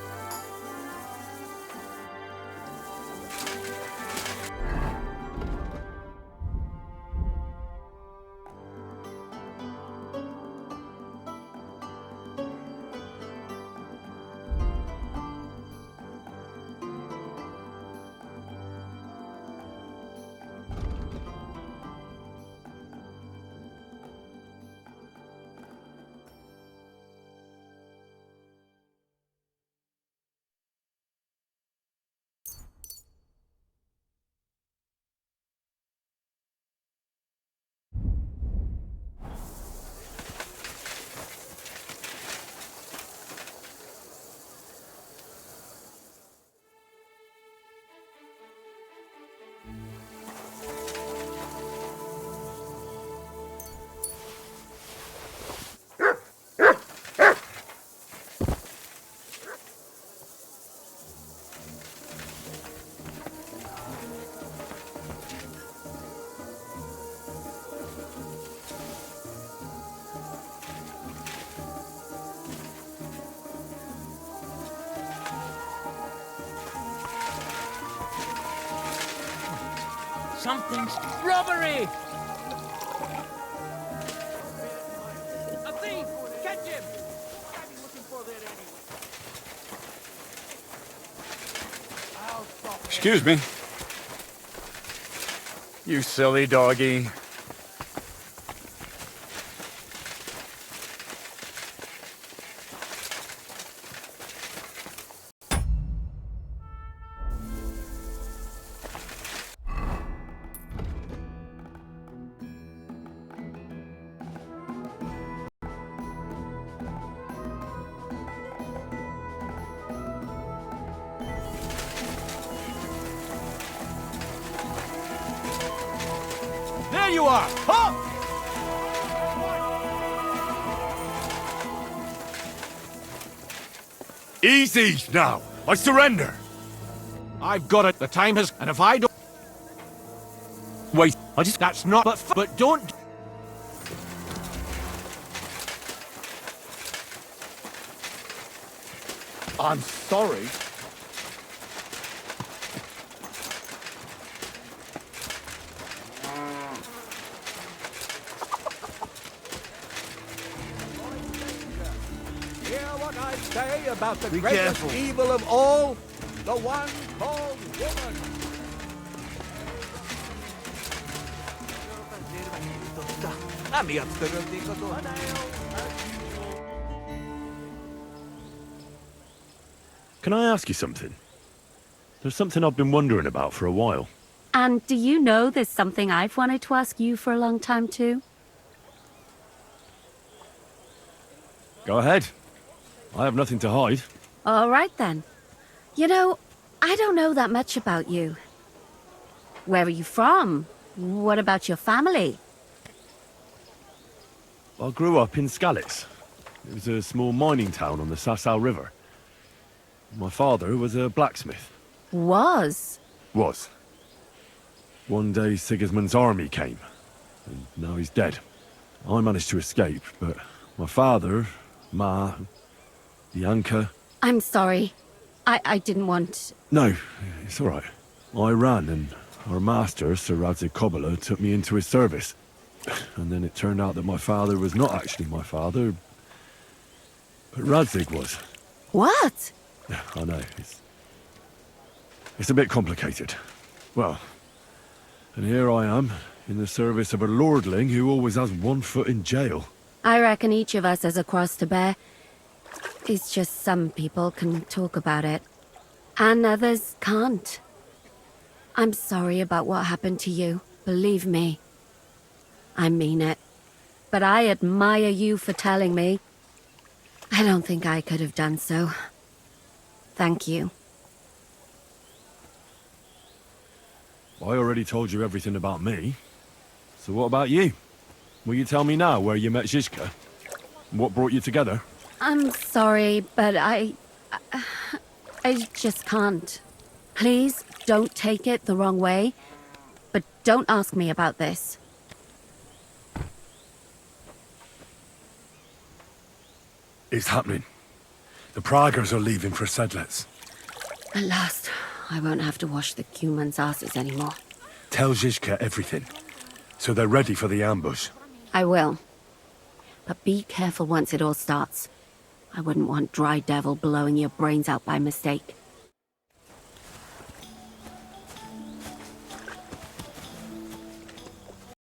S15: Something's robbery! A thief! Catch him! What are you looking for there anyway?
S7: Excuse me. You silly doggy.
S14: There you are! Huh?
S5: Easy now! I surrender!
S14: I've got it. The time has... And if I don't... Wait, I just... That's not... But don't... I'm sorry. About the greatest evil of all, the one called woman.
S5: Can I ask you something? There's something I've been wondering about for a while.
S2: And do you know there's something I've wanted to ask you for a long time too?
S5: Go ahead. I have nothing to hide.
S2: All right then. You know, I don't know that much about you. Where are you from? What about your family?
S5: I grew up in Skalitz. It was a small mining town on the Sasau River. My father was a blacksmith.
S2: Was?
S5: Was. One day Sigismund's army came, and now he's dead. I managed to escape, but my father, Ma, Bianca...
S2: I'm sorry. I didn't want...
S5: No, it's all right. I ran, and our master, Sir Radzig Kobyla, took me into his service. And then it turned out that my father was not actually my father, but Radzig was.
S2: What?
S5: I know, it's a bit complicated. Well, and here I am, in the service of a lordling who always has one foot in jail.
S2: I reckon each of us has a cross to bear. It's just some people can talk about it, and others can't. I'm sorry about what happened to you, believe me. I mean it. But I admire you for telling me. I don't think I could have done so. Thank you.
S5: I already told you everything about me. So what about you? Will you tell me now where you met Zizka? What brought you together?
S2: I'm sorry, but I just can't. Please, don't take it the wrong way. But don't ask me about this.
S1: It's happening. The Praggers are leaving for Sedlets.
S2: At last, I won't have to wash the Cumans' asses anymore.
S1: Tell Zizka everything, so they're ready for the ambush.
S2: I will. But be careful once it all starts. I wouldn't want Dry Devil blowing your brains out by mistake.